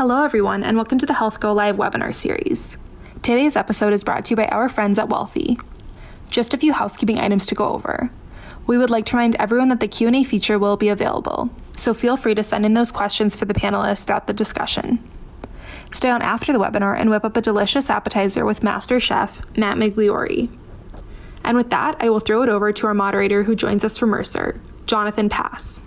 Hello everyone, and welcome to the Health GoLIVE webinar series. Today's episode is brought to you by our friends at Wealthy. Just a few housekeeping items to go over. We would like to remind everyone that the Q&A feature will be available, so feel free to send in those questions for the panelists throughout the discussion. Stay on after the webinar and whip up a delicious appetizer with Master Chef Matt Migliori. And with that, I will throw it over to our moderator who joins us from Mercer, Jonathan Pass.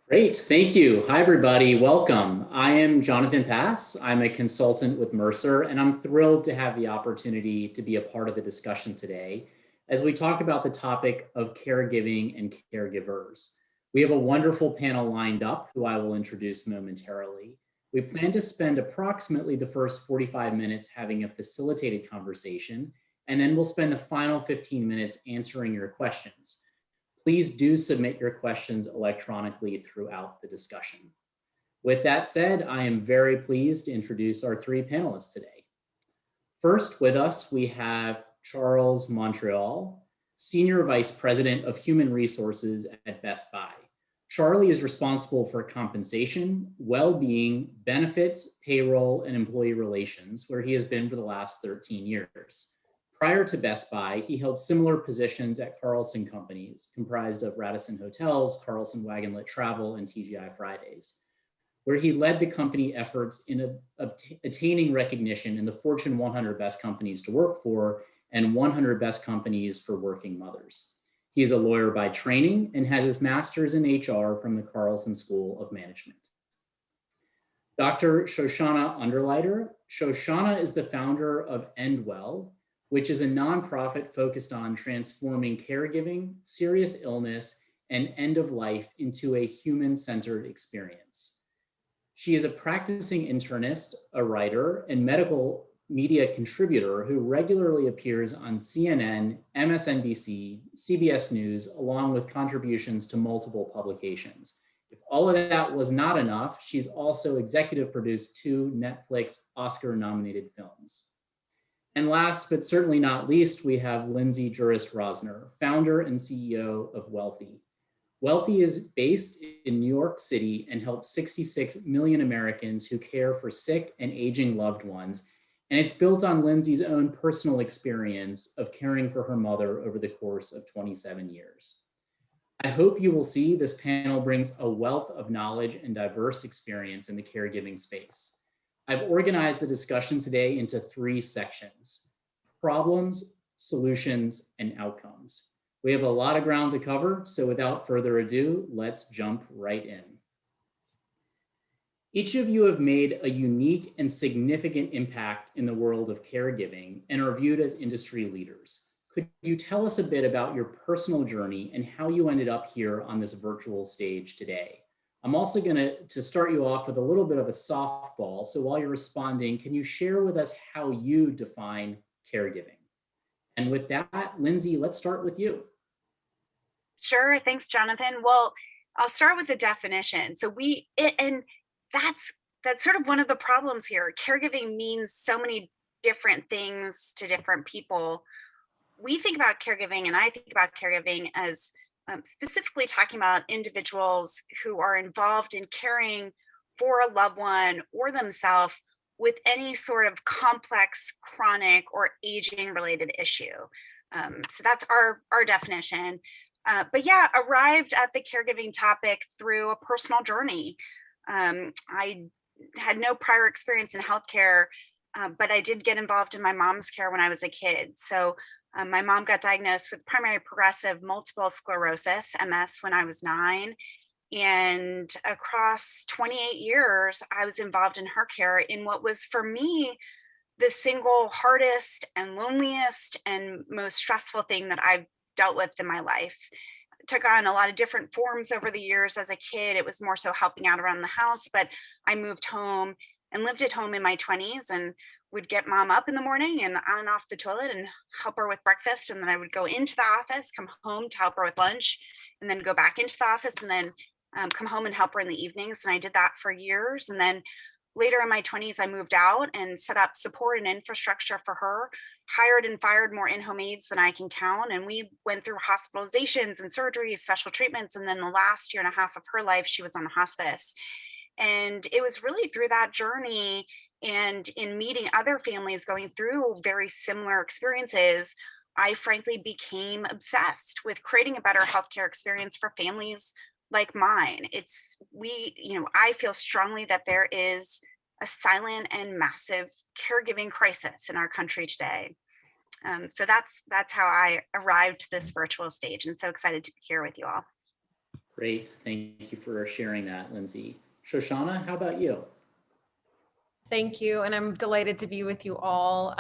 Great, thank you. Hi, everybody. Welcome. I am Jonathan Pass. I'm a consultant with Mercer, and I'm thrilled to have the opportunity to be a part of the discussion today as we talk about the topic of caregiving and caregivers. We have a wonderful panel lined up who I will introduce momentarily. We plan to spend approximately the first 45 minutes having a facilitated conversation, and then we'll spend the final 15 minutes answering your questions. Please do submit your questions electronically throughout the discussion. With that said, I am very pleased to introduce our three panelists today. First with us, we have Charles Montreal, Senior Vice President of Human Resources at Best Buy. Charlie is responsible for compensation, well-being, benefits, payroll, and employee relations, where he has been for the last 13 years. Prior to Best Buy, he held similar positions at Carlson Companies, comprised of Radisson Hotels, Carlson Wagonlit Travel, and TGI Fridays, where he led the company efforts in attaining recognition in the Fortune 100 Best Companies to Work For and 100 Best Companies for Working Mothers. He is a lawyer by training and has his master's in HR from the Carlson School of Management. Dr. Shoshana Underleiter. Shoshana is the founder of EndWell, which is a nonprofit focused on transforming caregiving, serious illness, and end of life into a human-centered experience. She is a practicing internist, a writer, and medical media contributor who regularly appears on CNN, MSNBC, CBS News, along with contributions to multiple publications. If all of that was not enough, she's also executive produced 2 Netflix Oscar-nominated films. And last, but certainly not least, we have Lindsay Juris-Rosner, founder and CEO of Wealthy. Wealthy is based in New York City and helps 66 million Americans who care for sick and aging loved ones. And it's built on Lindsay's own personal experience of caring for her mother over the course of 27 years. I hope you will see this panel brings a wealth of knowledge and diverse experience in the caregiving space. I've organized the discussion today into 3 sections: problems, solutions, and outcomes. We have a lot of ground to cover, so without further ado, let's jump right in. Each of you have made a unique and significant impact in the world of caregiving and are viewed as industry leaders. Could you tell us a bit about your personal journey and how you ended up here on this virtual stage today? I'm also going to start you off with a little bit of a softball. So while you're responding, can you share with us how you define caregiving? And with that, Lindsay, let's start with you. Sure, thanks, Jonathan. Well, I'll start with the definition. So that's sort of one of the problems here. Caregiving means so many different things to different people. We think about caregiving, and I think about caregiving as specifically talking about individuals who are involved in caring for a loved one or themselves with any sort of complex, chronic, or aging-related issue. So that's our definition. But yeah, arrived at the caregiving topic through a personal journey. I had no prior experience in healthcare, but I did get involved in my mom's care when I was a kid. So my mom got diagnosed with primary progressive multiple sclerosis, MS, when I was 9. And across 28 years, I was involved in her care in what was, for me, the single hardest and loneliest and most stressful thing that I've dealt with in my life. It took on a lot of different forms over the years. As a kid, it was more so helping out around the house, but I moved home and lived at home in my 20s and would get mom up in the morning and on and off the toilet and help her with breakfast. And then I would go into the office, come home to help her with lunch, and then go back into the office and then come home and help her in the evenings. And I did that for years. And then later in my 20s, I moved out and set up support and infrastructure for her hired and fired more in-home aides than I can count. And we went through hospitalizations and surgeries, special treatments. And then the last year and a half of her life, she was on hospice. And it was really through that journey and in meeting other families going through very similar experiences, I frankly became obsessed with creating a better healthcare experience for families like mine. I feel strongly that there is a silent and massive caregiving crisis in our country today. So that's how I arrived to this virtual stage, and so excited to be here with you all. Great, thank you for sharing that, Lindsay. Shoshana, how about you? Thank you, and I'm delighted to be with you all.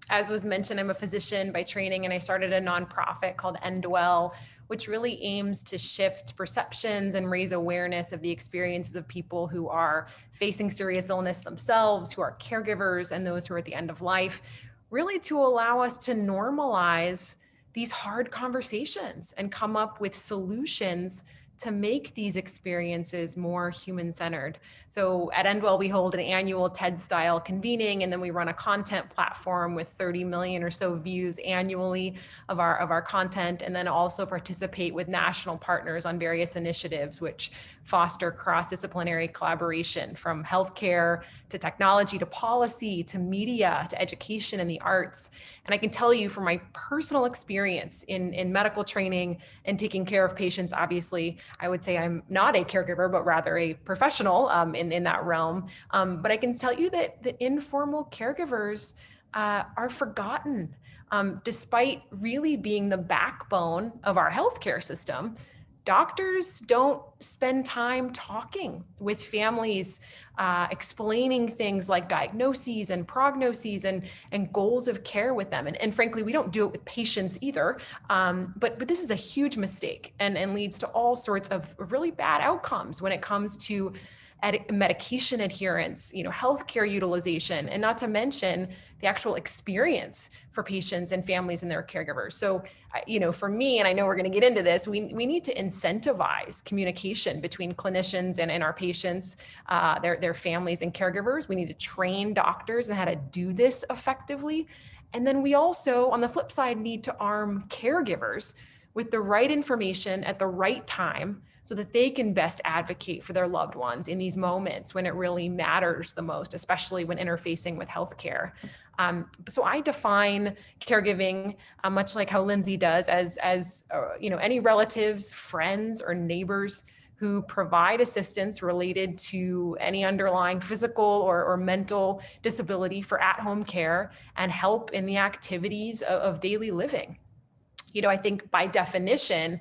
As was mentioned, I'm a physician by training, and I started a nonprofit called Endwell, which really aims to shift perceptions and raise awareness of the experiences of people who are facing serious illness themselves, who are caregivers, and those who are at the end of life, really to allow us to normalize these hard conversations and come up with solutions to make these experiences more human-centered. So at Endwell, we hold an annual TED-style convening, and then we run a content platform with 30 million or so views annually of our content, and then also participate with national partners on various initiatives which foster cross-disciplinary collaboration, from healthcare to technology to policy to media to education and the arts. And I can tell you from my personal experience in medical training and taking care of patients, obviously, I would say I'm not a caregiver, but rather a professional in that realm. But I can tell you that the informal caregivers are forgotten, despite really being the backbone of our healthcare system. Doctors don't spend time talking with families, explaining things like diagnoses and prognoses and goals of care with them. And frankly, we don't do it with patients either. But this is a huge mistake and leads to all sorts of really bad outcomes when it comes to medication adherence, healthcare utilization, and not to mention the actual experience for patients and families and their caregivers. So, for me, and I know we're going to get into this, we need to incentivize communication between clinicians and our patients, their families and caregivers. We need to train doctors on how to do this effectively. And then we also, on the flip side, need to arm caregivers with the right information at the right time so that they can best advocate for their loved ones in these moments when it really matters the most, especially when interfacing with healthcare. So I define caregiving, much like how Lindsay does, as any relatives, friends, or neighbors who provide assistance related to any underlying physical or mental disability for at-home care and help in the activities of daily living. I think by definition,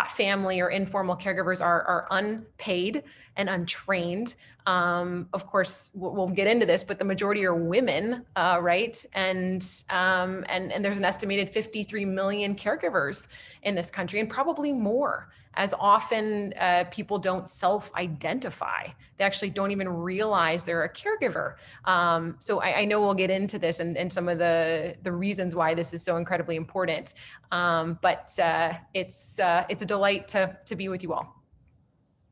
family or informal caregivers are unpaid and untrained. Of course, we'll get into this, but the majority are women, right? And there's an estimated 53 million caregivers in this country, and probably more, as often people don't self-identify. They actually don't even realize they're a caregiver. So I know we'll get into this and some of the reasons why this is so incredibly important. But it's a delight to be with you all.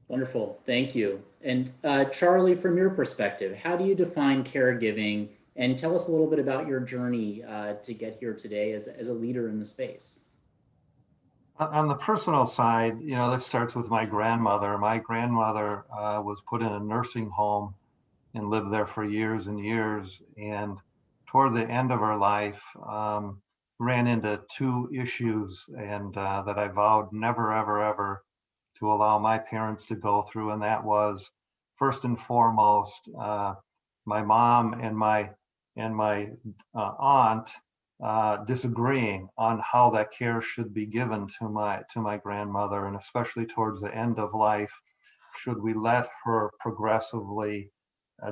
Wonderful, thank you. And Charlie, from your perspective, how do you define caregiving? And tell us a little bit about your journey to get here today as a leader in the space. On the personal side, that starts with my grandmother. My grandmother was put in a nursing home and lived there for years and years. And toward the end of her life, ran into two issues and that I vowed never, ever, ever to allow my parents to go through. And that was, first and foremost, my mom and my aunt disagreeing on how that care should be given to my grandmother, and especially towards the end of life, should we let her progressively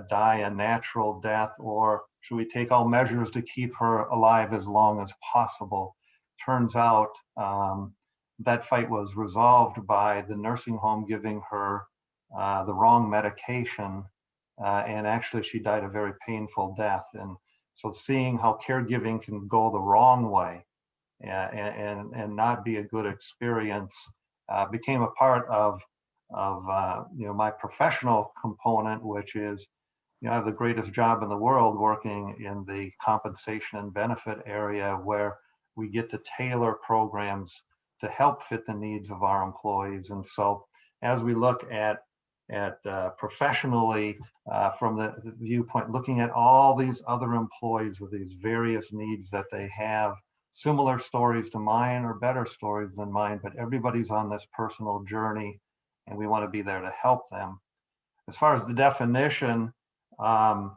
die a natural death, or should we take all measures to keep her alive as long as possible? Turns out that fight was resolved by the nursing home giving her the wrong medication, and actually she died a very painful death. And so seeing how caregiving can go the wrong way and not be a good experience became a part of my professional component, which is I have the greatest job in the world working in the compensation and benefit area, where we get to tailor programs to help fit the needs of our employees. And so as we look at professionally, from the viewpoint, looking at all these other employees with these various needs that they have, similar stories to mine or better stories than mine, but everybody's on this personal journey, and we want to be there to help them. As far as the definition, of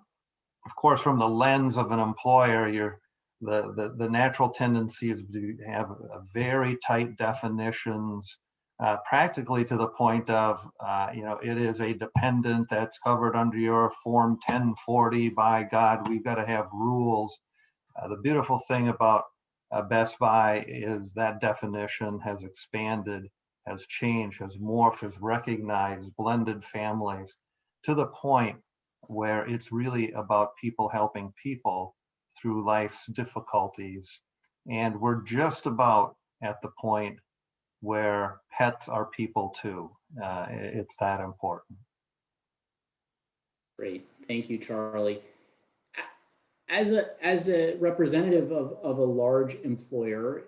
course, from the lens of an employer, the natural tendency is to have very tight definitions, practically to the point of, it is a dependent that's covered under your Form 1040. By God, we've got to have rules. The beautiful thing about Best Buy is that definition has expanded, has changed, has morphed, has recognized blended families to the point where it's really about people helping people through life's difficulties. And we're just about at the point where pets are people too. It's that important. Great. Thank you, Charlie. As a representative of a large employer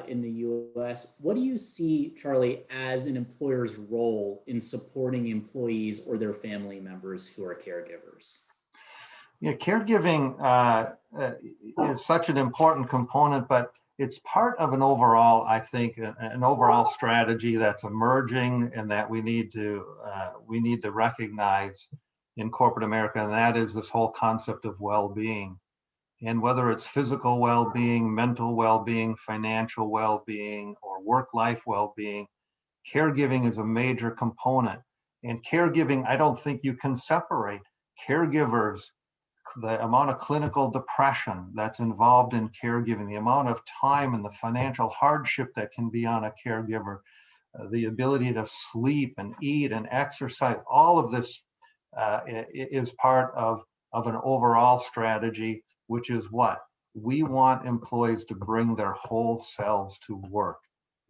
in the US, what do you see, Charlie, as an employer's role in supporting employees or their family members who are caregivers? Yeah, caregiving is such an important component, but it's part of an overall, I think, an overall strategy that's emerging and that we need to recognize in corporate America, and that is this whole concept of well-being. And whether it's physical well-being, mental well-being, financial well-being, or work-life well-being, caregiving is a major component. And caregiving, I don't think you can separate. Caregivers, the amount of clinical depression that's involved in caregiving, the amount of time and the financial hardship that can be on a caregiver, the ability to sleep and eat and exercise, all of this is part of an overall strategy, which is what? We want employees to bring their whole selves to work.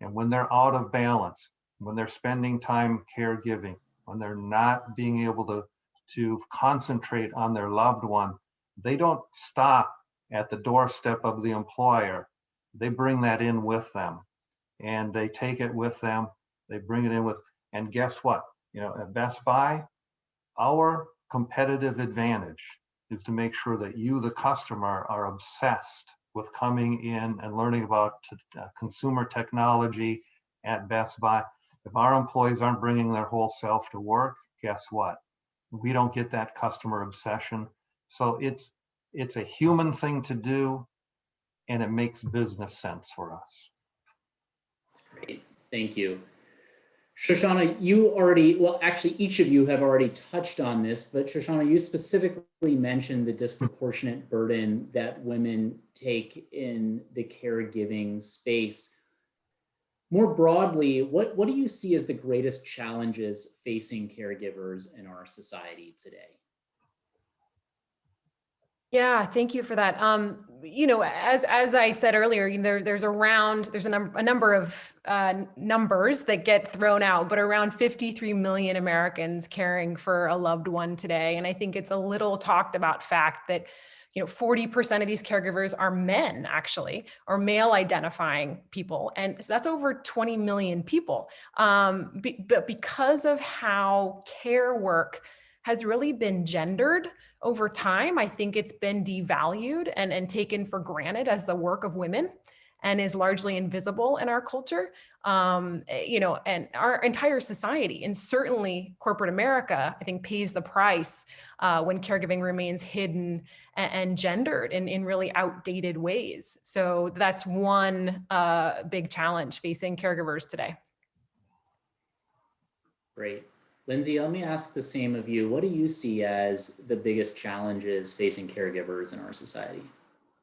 And when they're out of balance, when they're spending time caregiving, when they're not being able to concentrate on their loved one, they don't stop at the doorstep of the employer. They bring that in with them, and they take it with them. They bring it in with, and guess what? At Best Buy, our competitive advantage is to make sure that you, the customer, are obsessed with coming in and learning about consumer technology at Best Buy. If our employees aren't bringing their whole self to work, guess what? We don't get that customer obsession. So it's a human thing to do, and it makes business sense for us. Great, thank you. Shoshana, each of you have already touched on this, but Shoshana, you specifically mentioned the disproportionate burden that women take in the caregiving space. More broadly, what do you see as the greatest challenges facing caregivers in our society today? Yeah, thank you for that. As I said earlier, there's a number of numbers that get thrown out, but around 53 million Americans caring for a loved one today. And I think it's a little talked about fact that 40% of these caregivers are men, actually, or male identifying people. And so that's over 20 million people. But because of how care work has really been gendered over time, I think it's been devalued and taken for granted as the work of women, and is largely invisible in our culture, and our entire society, and certainly corporate America, I think, pays the price when caregiving remains hidden and gendered in really outdated ways. So that's one big challenge facing caregivers today. Great. Lindsay, let me ask the same of you. What do you see as the biggest challenges facing caregivers in our society?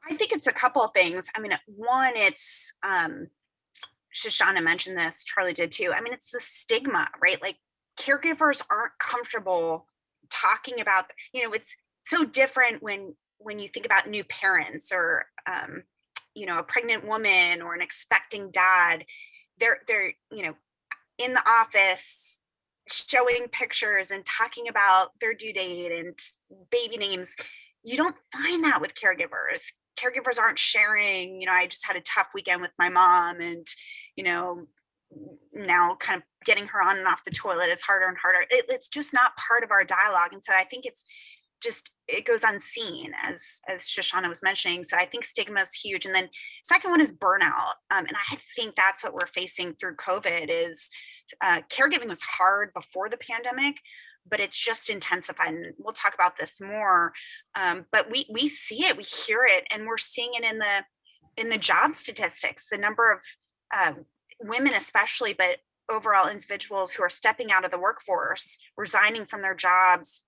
I think it's a couple of things. I mean, one, it's Shoshana mentioned this, Charlie did too. I mean, it's the stigma, right? Like, caregivers aren't comfortable talking about, it's so different when you think about new parents or a pregnant woman or an expecting dad. They're in the office showing pictures and talking about their due date and baby names. You don't find that with caregivers. Caregivers aren't sharing, I just had a tough weekend with my mom, and, now kind of getting her on and off the toilet is harder and harder. It's just not part of our dialogue. And so I think it goes unseen, as Shoshana was mentioning. So I think stigma is huge. And then second one is burnout. And I think that's what we're facing through COVID is caregiving was hard before the pandemic, but it's just intensified. And we'll talk about this more. But we see it, we hear it, and we're seeing it in the job statistics, the number of women especially, but overall individuals who are stepping out of the workforce, resigning from their jobs,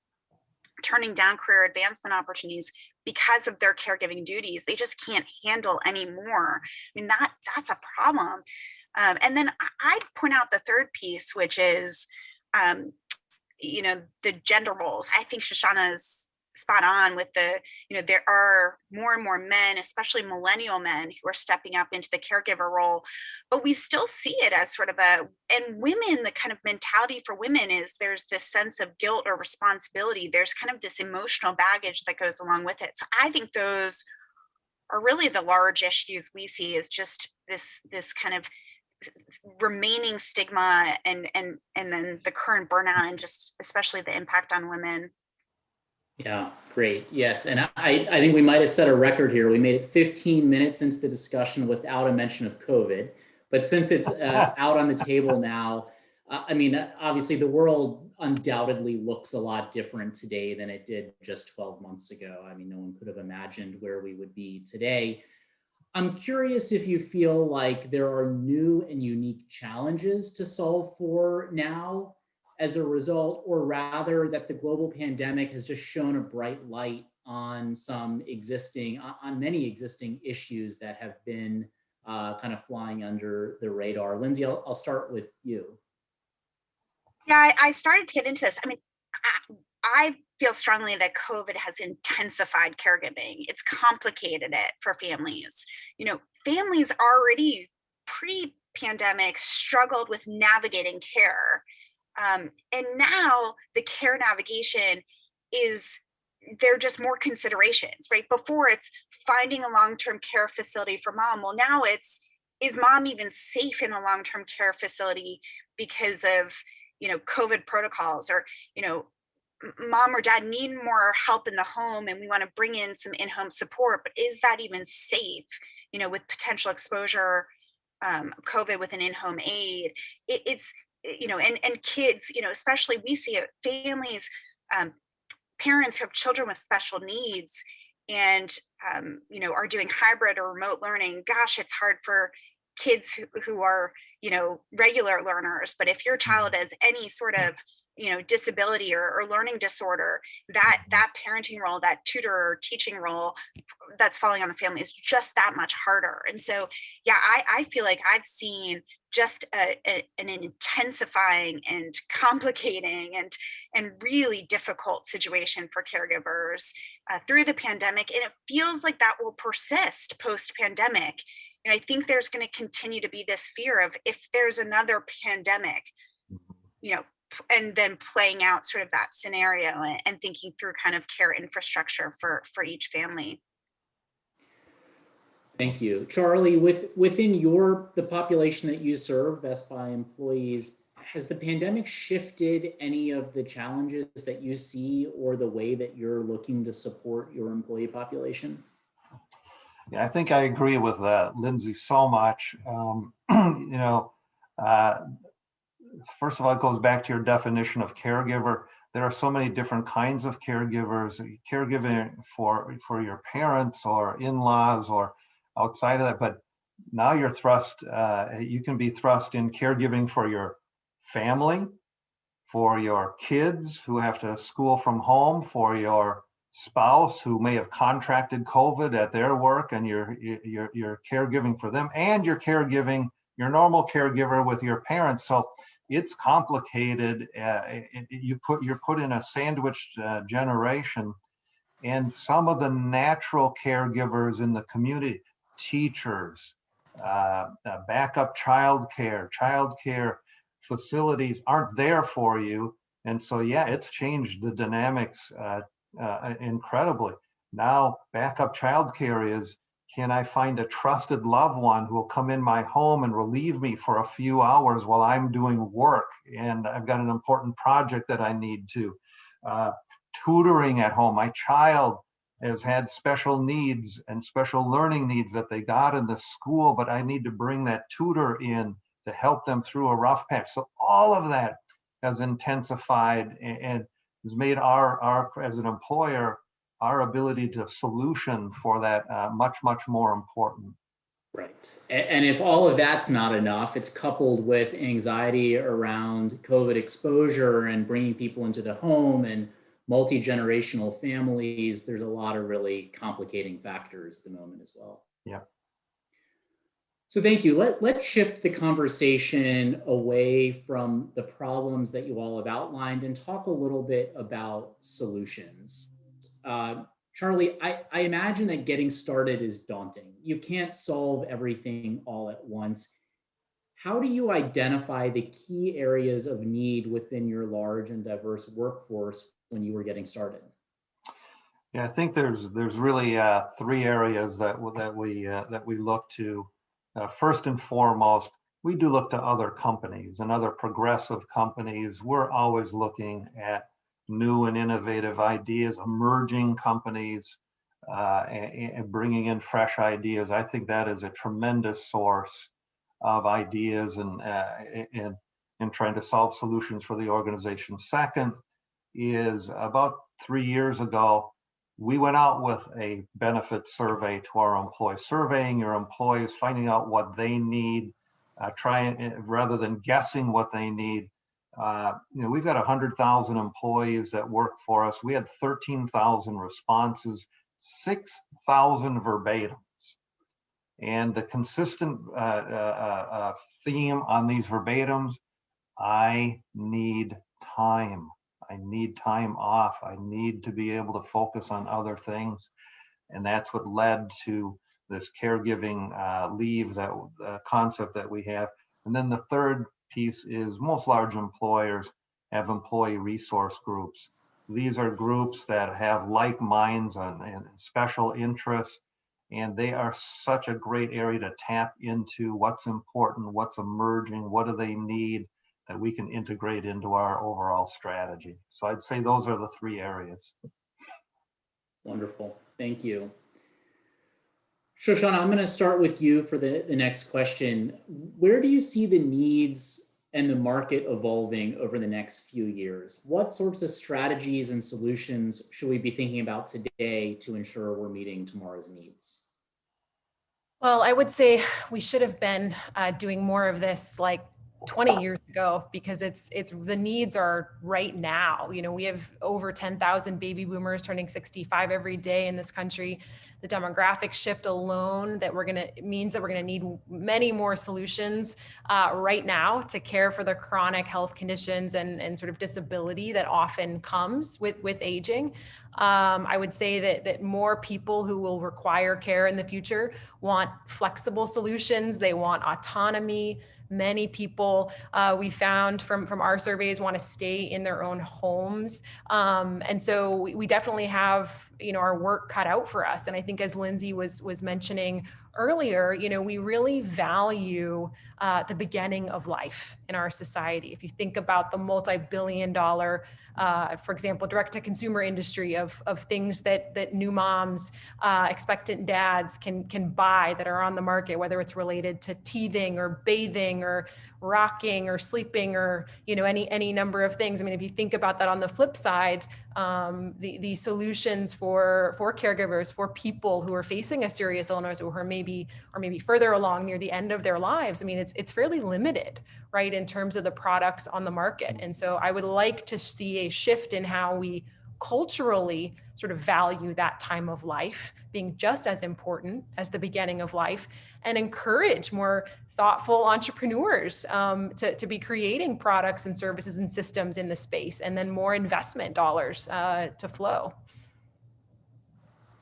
turning down career advancement opportunities because of their caregiving duties. They just can't handle anymore. I mean, that's a problem. And then I'd point out the third piece, which is, the gender roles. I think Shoshana's spot on with there are more and more men, especially millennial men, who are stepping up into the caregiver role, but we still see it as sort of and women, the kind of mentality for women is there's this sense of guilt or responsibility. There's kind of this emotional baggage that goes along with it. So I think those are really the large issues we see, is just this kind of remaining stigma and then the current burnout, and just especially the impact on women. Yeah, great. Yes. And I think we might have set a record here. We made it 15 minutes into the discussion without a mention of COVID. But since it's out on the table now, obviously the world undoubtedly looks a lot different today than it did just 12 months ago. No one could have imagined where we would be today. I'm curious if you feel like there are new and unique challenges to solve for now as a result, or rather that the global pandemic has just shone a bright light on many existing issues that have been kind of flying under the radar. Lindsay, I'll start with you. Yeah, I started to get into this. I feel strongly that COVID has intensified caregiving. It's complicated it for families. Families already pre-pandemic struggled with navigating care. And now the care navigation there are just more considerations, right? Before it's finding a long-term care facility for mom. Well, now is mom even safe in a long-term care facility because of, COVID protocols, or, mom or dad need more help in the home and we want to bring in some in-home support, but is that even safe, with potential exposure of COVID with an in-home aid? And kids, especially we see it, families, parents who have children with special needs and, are doing hybrid or remote learning. Gosh, it's hard for kids who are, regular learners. But if your child has any sort of, disability or learning disorder, that parenting role, that tutor or teaching role that's falling on the family is just that much harder. And so, yeah, I feel like I've seen just an intensifying and complicating and really difficult situation for caregivers through the pandemic. And it feels like that will persist post-pandemic. And I think there's going to continue to be this fear of, if there's another pandemic, and then playing out sort of that scenario and thinking through kind of care infrastructure for each family. Thank you. Charlie, within the population that you serve, Best Buy employees, has the pandemic shifted any of the challenges that you see or the way that you're looking to support your employee population? Yeah, I think I agree with that, Lindsay, so much. First of all, it goes back to your definition of caregiver. There are so many different kinds of caregivers, caregiving for your parents or in-laws or outside of that. But now you're you can be thrust in caregiving for your family, for your kids who have to school from home, for your spouse who may have contracted COVID at their work, and you're caregiving for them, and you're caregiving your normal caregiver with your parents. So it's complicated. You're put in a sandwiched generation, and some of the natural caregivers in the community, teachers, backup childcare facilities aren't there for you. And so, yeah, it's changed the dynamics incredibly. Now, backup childcare is, can I find a trusted loved one who will come in my home and relieve me for a few hours while I'm doing work and I've got an important project that I need to. Tutoring at home. My child has had special needs and special learning needs that they got in the school, but I need to bring that tutor in to help them through a rough patch. So all of that has intensified and has made our as an employer, our ability to solution for that much, much more important. Right. And if all of that's not enough, it's coupled with anxiety around COVID exposure and bringing people into the home and multi-generational families. There's a lot of really complicating factors at the moment as well. Yeah. So thank you. Let's shift the conversation away from the problems that you all have outlined and talk a little bit about solutions. Charlie, I imagine that getting started is daunting. You can't solve everything all at once. How do you identify the key areas of need within your large and diverse workforce when you were getting started? Yeah, I think there's really three areas that we look to. First and foremost, we do look to other companies and other progressive companies. We're always looking at new and innovative ideas, emerging companies, and bringing in fresh ideas. I think that is a tremendous source of ideas and trying to solve solutions for the organization. Second is, about 3 years ago, we went out with a benefit survey to our employees, surveying your employees, finding out what they need, rather than guessing what they need. We've got 100,000 employees that work for us. We had 13,000 responses, 6,000 verbatims. And the consistent theme on these verbatims, I need time. I need time off. I need to be able to focus on other things. And that's what led to this caregiving leave, that concept that we have. And then the third piece is, most large employers have employee resource groups. These are groups that have like minds and special interests, and they are such a great area to tap into what's important, what's emerging, what do they need, that we can integrate into our overall strategy. So I'd say those are the three areas. Wonderful, thank you. Shoshana, I'm going to start with you for the next question. Where do you see the needs and the market evolving over the next few years? What sorts of strategies and solutions should we be thinking about today to ensure we're meeting tomorrow's needs? Well, I would say we should have been doing more of this like 20 years ago, because it's the needs are right now. We have over 10,000 baby boomers turning 65 every day in this country. The demographic shift alone means that we're gonna need many more solutions right now to care for the chronic health conditions and sort of disability that often comes with aging. I would say that more people who will require care in the future want flexible solutions. They want autonomy. Many people we found from our surveys want to stay in their own homes. And so we definitely have, our work cut out for us. And I think, as Lindsay was mentioning earlier, we really value the beginning of life in our society. If you think about the multi-billion-dollar, for example, direct-to-consumer industry of things that new moms, expectant dads can buy that are on the market, whether it's related to teething or bathing or rocking or sleeping or any number of things. I mean, if you think about that on the flip side, the solutions for caregivers, for people who are facing a serious illness or maybe further along near the end of their lives, I mean, it's fairly limited, right, in terms of the products on the market. And so I would like to see a shift in how we culturally sort of value that time of life being just as important as the beginning of life, and encourage more thoughtful entrepreneurs to be creating products and services and systems in the space, and then more investment dollars to flow.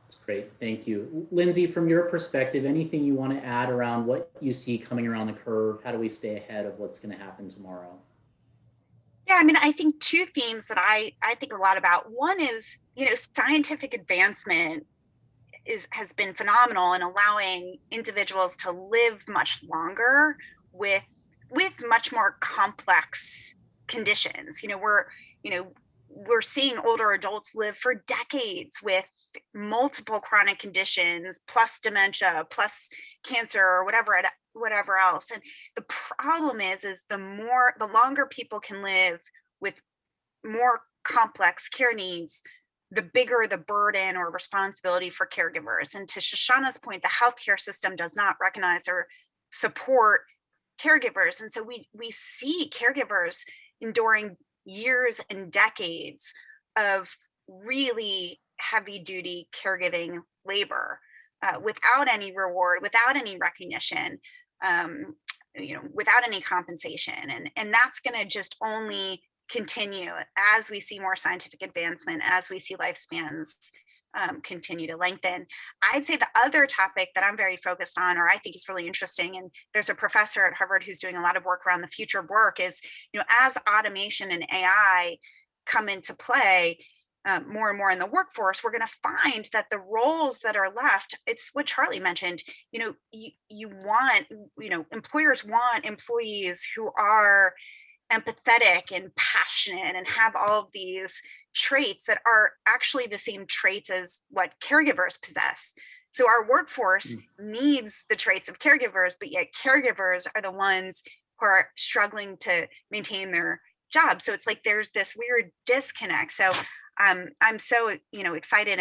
That's great, thank you. Lindsay, from your perspective, anything you want to add around what you see coming around the curve? How do we stay ahead of what's going to happen tomorrow? Yeah, I mean, I think two themes that I think a lot about. One is, scientific advancement has been phenomenal in allowing individuals to live much longer with much more complex conditions. You know we're seeing older adults live for decades with multiple chronic conditions plus dementia plus cancer or whatever else. And the problem is the longer people can live with more complex care needs, the bigger the burden or responsibility for caregivers. And to Shoshana's point, the healthcare system does not recognize or support caregivers. And so we see caregivers enduring years and decades of really heavy duty caregiving labor without any reward, without any recognition, without any compensation. And that's going to just only continue as we see more scientific advancement, as we see lifespans continue to lengthen. I'd say the other topic that I'm very focused on, or I think is really interesting, and there's a professor at Harvard who's doing a lot of work around the future of work, is, as automation and AI come into play more and more in the workforce, we're going to find that the roles that are left, it's what Charlie mentioned, employers want employees who are empathetic and passionate and have all of these traits that are actually the same traits as what caregivers possess. So our workforce needs the traits of caregivers, but yet caregivers are the ones who are struggling to maintain their job. So it's like there's this weird disconnect. So I'm so excited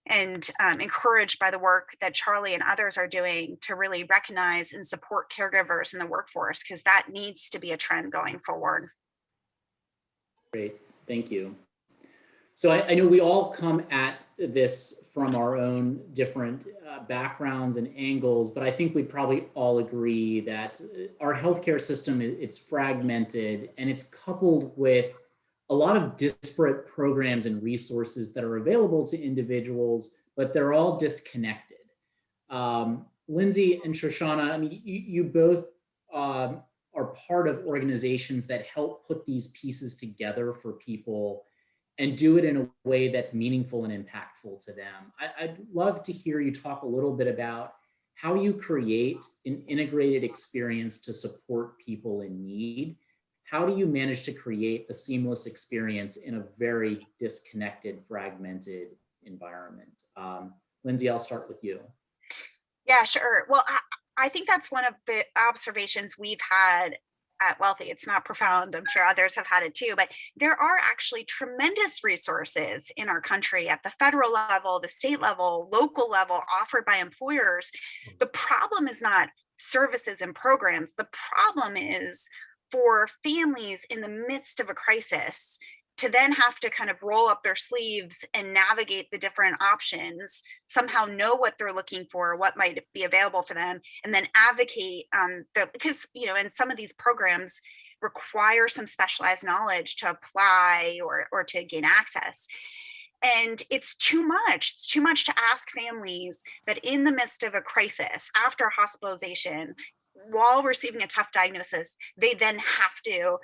and encouraged by the work that Charlie and others are doing to really recognize and support caregivers in the workforce, because that needs to be a trend going forward. Great, thank you. So I know we all come at this from our own different backgrounds and angles, but I think we probably all agree that our healthcare system, it's fragmented and it's coupled with a lot of disparate programs and resources that are available to individuals, but they're all disconnected. Lindsay and Shoshana, I mean, you both are part of organizations that help put these pieces together for people and do it in a way that's meaningful and impactful to them. I'd love to hear you talk a little bit about how you create an integrated experience to support people in need. How do you manage to create a seamless experience in a very disconnected, fragmented environment? Lindsay, I'll start with you. Yeah, sure. Well, I think that's one of the observations we've had at Wealthy. It's not profound. I'm sure others have had it too, but there are actually tremendous resources in our country at the federal level, the state level, local level, offered by employers. The problem is not services and programs. The problem is for families in the midst of a crisis to then have to kind of roll up their sleeves and navigate the different options, somehow know what they're looking for, what might be available for them, and then advocate because, and some of these programs require some specialized knowledge to apply or to gain access. And it's too much. It's too much to ask families that in the midst of a crisis, after hospitalization, while receiving a tough diagnosis, they then have to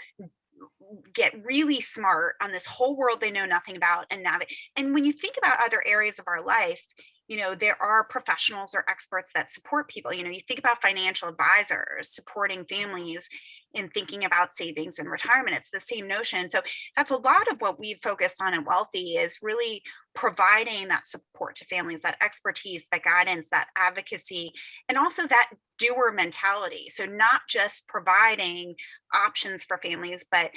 get really smart on this whole world they know nothing about and navigate. And when you think about other areas of our life, there are professionals or experts that support people. You think about financial advisors supporting families in thinking about savings and retirement. It's the same notion. So that's a lot of what we've focused on at Wealthy, is really providing that support to families, that expertise, that guidance, that advocacy, and also that doer mentality. So not just providing options for families, but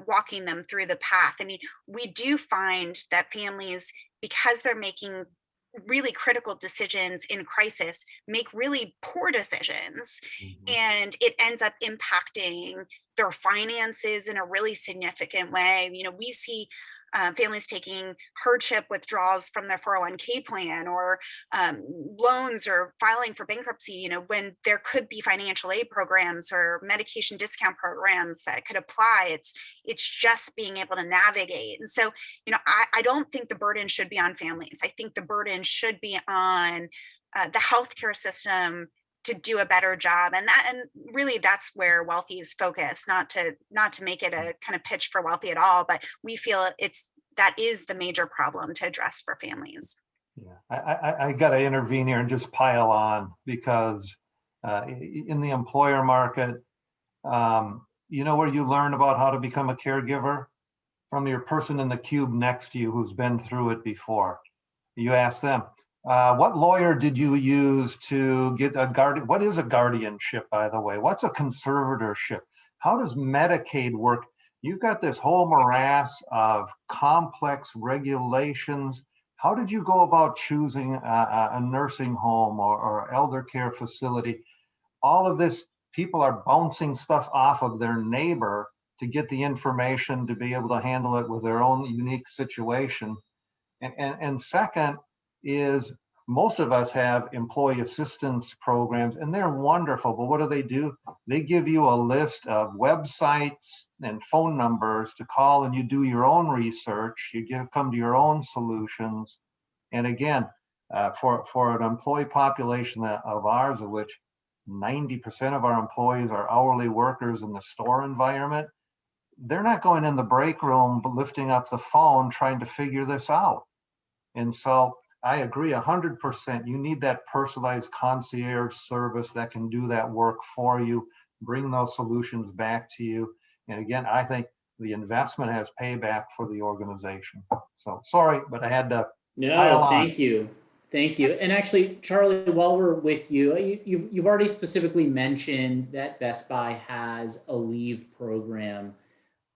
walking them through the path. I mean, we do find that families, because they're making really critical decisions in crisis, make really poor decisions, and it ends up impacting their finances in a really significant way. We see families taking hardship withdrawals from their 401k plan, or loans, or filing for bankruptcy, when there could be financial aid programs or medication discount programs that could apply. It's just being able to navigate. And so, I don't think the burden should be on families. I think the burden should be on the healthcare system do a better job. And really that's where Wealthy is focused, not to make it a kind of pitch for Wealthy at all, but we feel that is the major problem to address for families. Yeah, I got to intervene here and just pile on, because in the employer market, you know where you learn about how to become a caregiver? From your person in the cube next to you who's been through it before. You ask them, what lawyer did you use to get a guardian? What is a guardianship, by the way? What's a conservatorship? How does Medicaid work? You've got this whole morass of complex regulations. How did you go about choosing a nursing home or elder care facility? All of this, people are bouncing stuff off of their neighbor to get the information to be able to handle it with their own unique situation. And second is, most of us have employee assistance programs, and they're wonderful, but what do? They give you a list of websites and phone numbers to call, and you do your own research, come to your own solutions. And again, for an employee population of ours, of which 90% of our employees are hourly workers in the store environment, they're not going in the break room, but lifting up the phone, trying to figure this out. And so I agree 100%. You need that personalized concierge service that can do that work for you, bring those solutions back to you. And again, I think the investment has payback for the organization. So sorry, but I had to pile on. Thank you. Thank you. And actually, Charlie, while we're with you, you've already specifically mentioned that Best Buy has a leave program.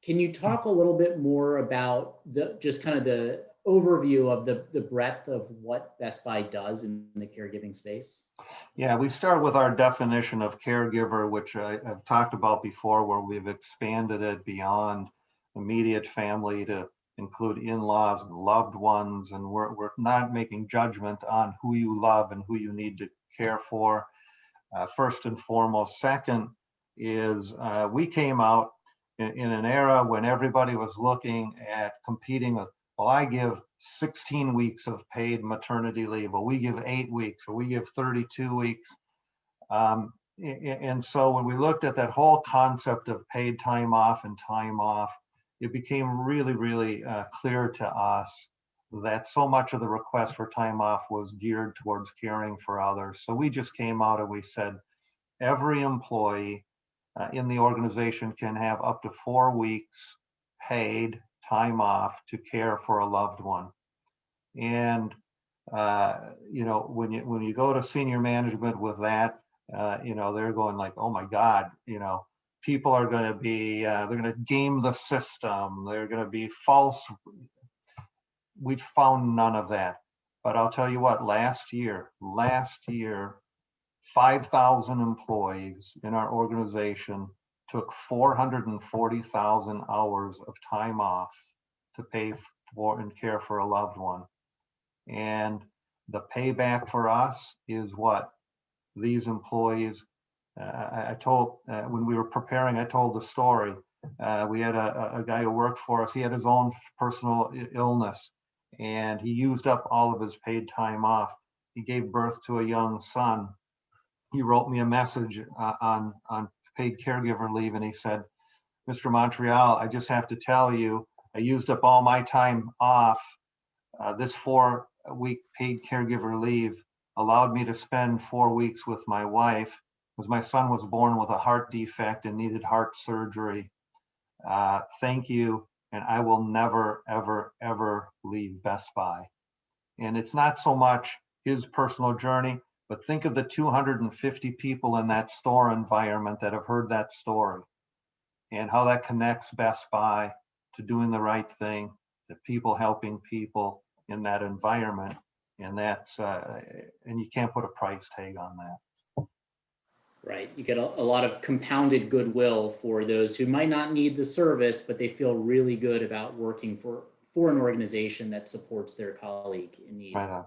Can you talk a little bit more about just kind of the overview of the breadth of what Best Buy does in the caregiving space? Yeah, we start with our definition of caregiver, which I've talked about before, where we've expanded it beyond immediate family to include in-laws and loved ones. And we're not making judgment on who you love and who you need to care for, first and foremost. Second is we came out in an era when everybody was looking at competing with, well, I give 16 weeks of paid maternity leave, or we give 8 weeks, or we give 32 weeks. And so when we looked at that whole concept of paid time off and time off, it became really, really clear to us that so much of the request for time off was geared towards caring for others. So we just came out and we said, every employee in the organization can have up to 4 weeks paid time off to care for a loved one. And you know, when you go to senior management with that, you know, they're going like, oh my God, you know, people are going to be they're going to game the system, they're going to be false. We've found none of that. But I'll tell you what, last year 5,000 employees in our organization took 440,000 hours of time off to pay for and care for a loved one. And the payback for us is what? These employees, I told, when we were preparing, I told the story. We had a guy who worked for us. He had his own personal illness, and he used up all of his paid time off. He gave birth to a young son. He wrote me a message on paid caregiver leave, and he said, Mr. Montreal, I just have to tell you, I used up all my time off. This 4-week paid caregiver leave allowed me to spend 4 weeks with my wife, because my son was born with a heart defect and needed heart surgery. Thank you, and I will never, ever, ever leave Best Buy. And it's not so much his personal journey, but think of the 250 people in that store environment that have heard that story, and how that connects Best Buy to doing the right thing, to people helping people in that environment. And that's, and you can't put a price tag on that. Right. You get a lot of compounded goodwill for those who might not need the service, but they feel really good about working for an organization that supports their colleague in need. Right on.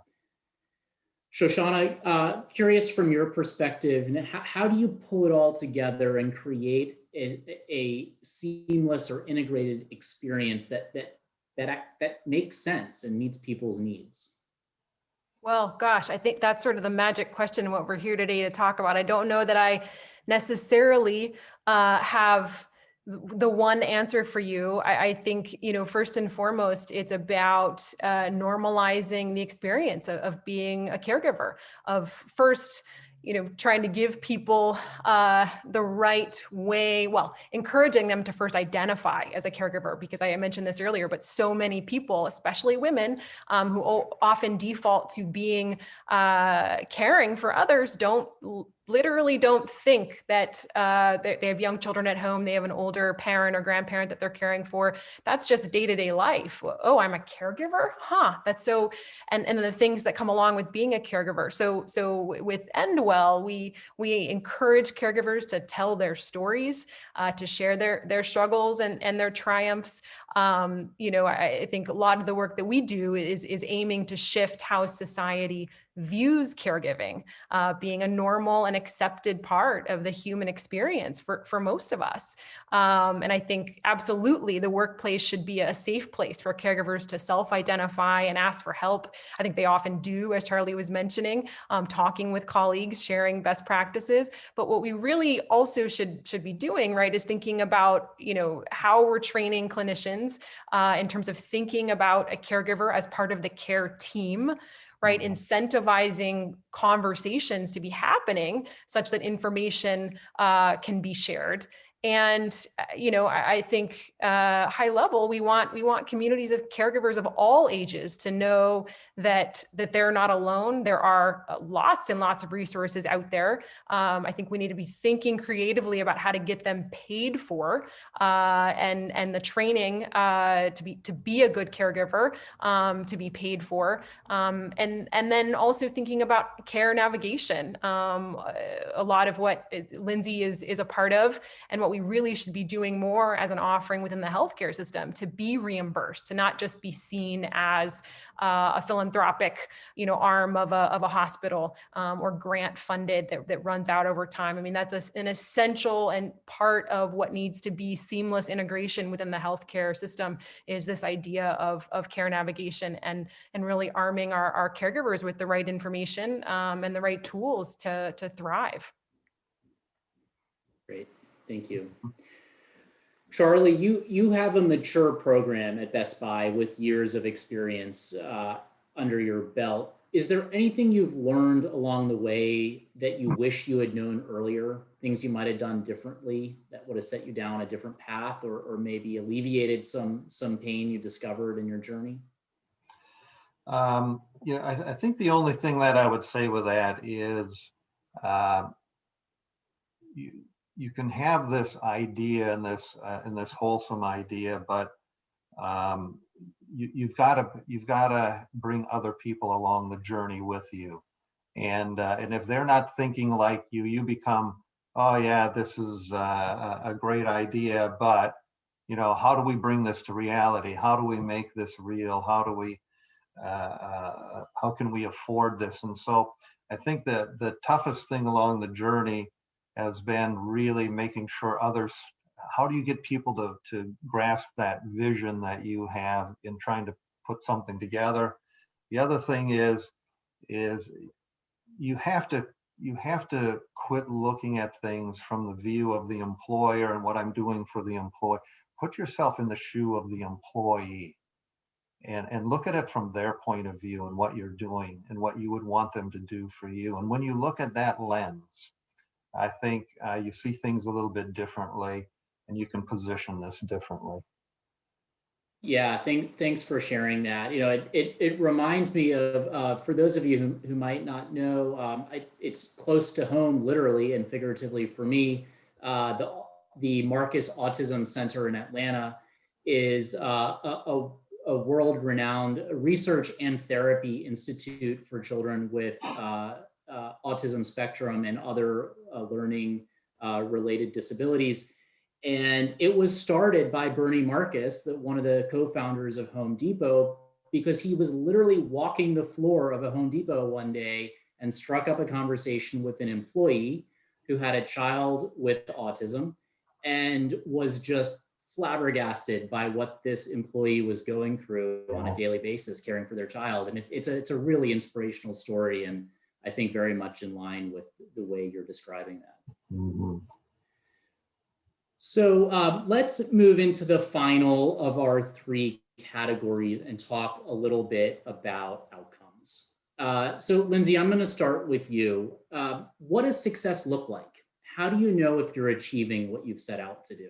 Shoshana, curious from your perspective, how do you pull it all together and create a seamless or integrated experience that makes sense and meets people's needs? Well, gosh, I think that's sort of the magic question, what we're here today to talk about. I don't know that I necessarily have the one answer for you. I think, first and foremost, it's about normalizing the experience of being a caregiver, of first, trying to give people the right way, well, encouraging them to first identify as a caregiver, because I mentioned this earlier, but so many people, especially women, who often default to being caring for others, literally don't think that they have young children at home, they have an older parent or grandparent that they're caring for. That's just day-to-day life. Oh, I'm a caregiver? Huh, that's so, and the things that come along with being a caregiver. So with Endwell, we encourage caregivers to tell their stories, to share their struggles and their triumphs. I think a lot of the work that we do is aiming to shift how society views caregiving, being a normal and accepted part of the human experience for most of us. And I think absolutely the workplace should be a safe place for caregivers to self-identify and ask for help. I think they often do, as Charlie was mentioning, talking with colleagues, sharing best practices. But what we really also should be doing, right, is thinking about, how we're training clinicians in terms of thinking about a caregiver as part of the care team, right? Incentivizing conversations to be happening such that information can be shared. And, I think high level, we want communities of caregivers of all ages to know that they're not alone. There are lots and lots of resources out there. I think we need to be thinking creatively about how to get them paid for, and the training to be a good caregiver, to be paid for, and then also thinking about care navigation. A lot of what Lindsay is a part of, and what we really should be doing more as an offering within the healthcare system, to be reimbursed, to not just be seen as a philanthropic, arm of a hospital, or grant funded that runs out over time. I mean, that's an essential and part of what needs to be seamless integration within the healthcare system, is this idea of care navigation and really arming our caregivers with the right information, and the right tools to thrive. Great, thank you. Charlie, you have a mature program at Best Buy with years of experience under your belt. Is there anything you've learned along the way that you wish you had known earlier? Things you might have done differently that would have set you down a different path, or maybe alleviated some pain you discovered in your journey? I think the only thing that I would say with that is you can have this idea and this wholesome idea, but you've got to bring other people along the journey with you, and if they're not thinking like you become, oh yeah, this is a great idea, but how do we bring this to reality? How do we make this real? How can we afford this? And so I think that the toughest thing along the journey has been really making sure how do you get people to grasp that vision that you have in trying to put something together? The other thing is you have to quit looking at things from the view of the employer and what I'm doing for the employee. Put yourself in the shoe of the employee and look at it from their point of view and what you're doing and what you would want them to do for you. And when you look at that lens, I think you see things a little bit differently, and you can position this differently. Yeah, thanks for sharing that. It reminds me of, for those of you who might not know, it's close to home, literally and figuratively for me. The Marcus Autism Center in Atlanta is a world-renowned research and therapy institute for children with autism spectrum and other learning related disabilities. And it was started by Bernie Marcus, one of the co-founders of Home Depot, because he was literally walking the floor of a Home Depot one day and struck up a conversation with an employee who had a child with autism and was just flabbergasted by what this employee was going through on a daily basis, caring for their child. And it's a really inspirational story, and I think very much in line with the way you're describing that. Mm-hmm. So let's move into the final of our three categories and talk a little bit about outcomes. So Lindsay, I'm going to start with you. What does success look like? How do you know if you're achieving what you've set out to do?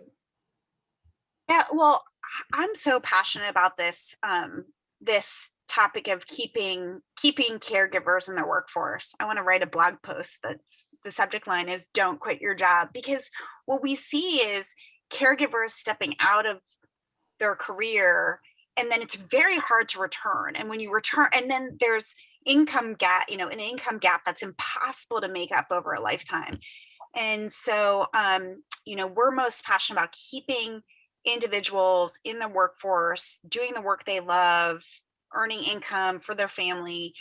Yeah, well, I'm so passionate about this this topic of keeping caregivers in their workforce. I want to write a blog post that's the subject line is "Don't quit your job," because what we see is caregivers stepping out of their career, and then it's very hard to return. And when you return, and then there's income gap, an income gap that's impossible to make up over a lifetime. And so, we're most passionate about keeping individuals in the workforce, doing the work they love, earning income for their family.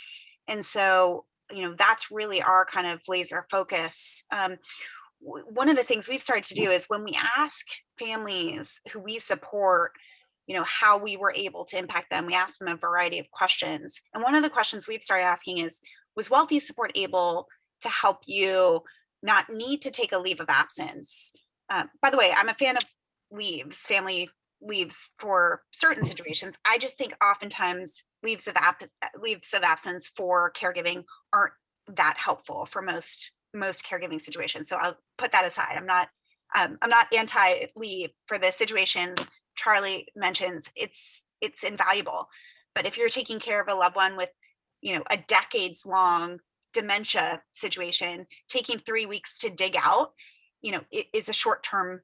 And so, that's really our kind of laser focus. One of the things we've started to do is when we ask families who we support, how we were able to impact them, we ask them a variety of questions. And one of the questions we've started asking is, was Wealthy Support able to help you not need to take a leave of absence? By the way, I'm a fan of family leaves for certain situations. I just think oftentimes leaves of absence for caregiving aren't that helpful for most caregiving situations. So I'll put that aside. I'm not anti-leave for the situations Charlie mentions. It's invaluable. But if you're taking care of a loved one with, a decades long dementia situation, taking 3 weeks to dig out, it is a short-term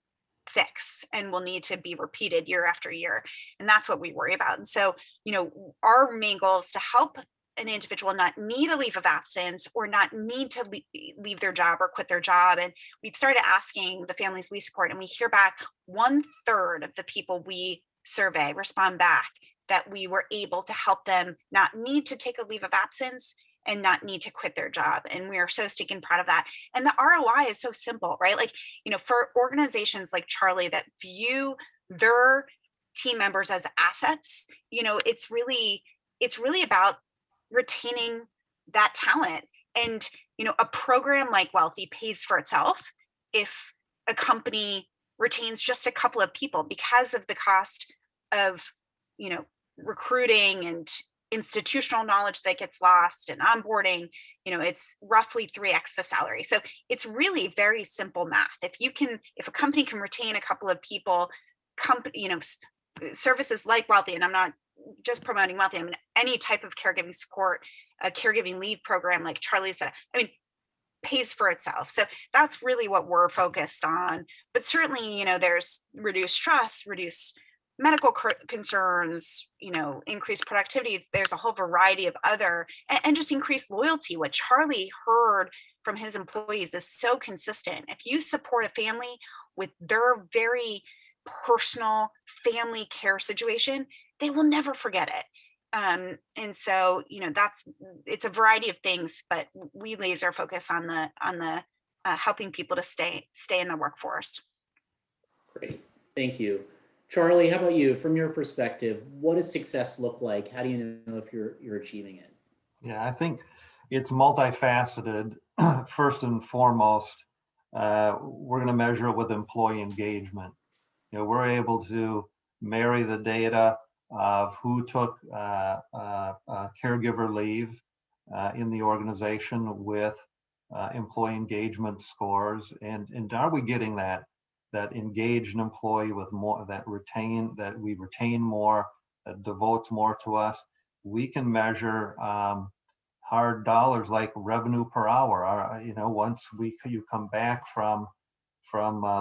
fix and will need to be repeated year after year. And that's what we worry about. And so, our main goal is to help an individual not need a leave of absence or not need to leave their job or quit their job. And we've started asking the families we support, and we hear back 1/3 of the people we survey respond back that we were able to help them not need to take a leave of absence and not need to quit their job. And we are so stinking proud of that. And the ROI is so simple, right? Like, for organizations like Charlie that view their team members as assets, it's really about retaining that talent. And, a program like Wealthy pays for itself if a company retains just a couple of people because of the cost of, recruiting and institutional knowledge that gets lost and onboarding. It's roughly 3x the salary. So it's really very simple math. If a company can retain a couple of people, services like Wealthy, and I'm not just promoting Wealthy, I mean, any type of caregiving support, a caregiving leave program, like Charlie said, pays for itself. So that's really what we're focused on. But certainly, there's reduced stress, reduced medical concerns, increased productivity. There's a whole variety of other, and just increased loyalty. What Charlie heard from his employees is so consistent. If you support a family with their very personal family care situation, they will never forget it. And so, it's a variety of things, but we laser focus on the helping people to stay in the workforce. Great, thank you. Charlie, how about you? From your perspective, what does success look like? How do you know if you're achieving it? Yeah, I think it's multifaceted. First and foremost, we're going to measure it with employee engagement. We're able to marry the data of who took caregiver leave in the organization with employee engagement scores, and are we getting that engaged employee with more, that we retain more, that devotes more to us? We can measure hard dollars like revenue per hour. Once you come back from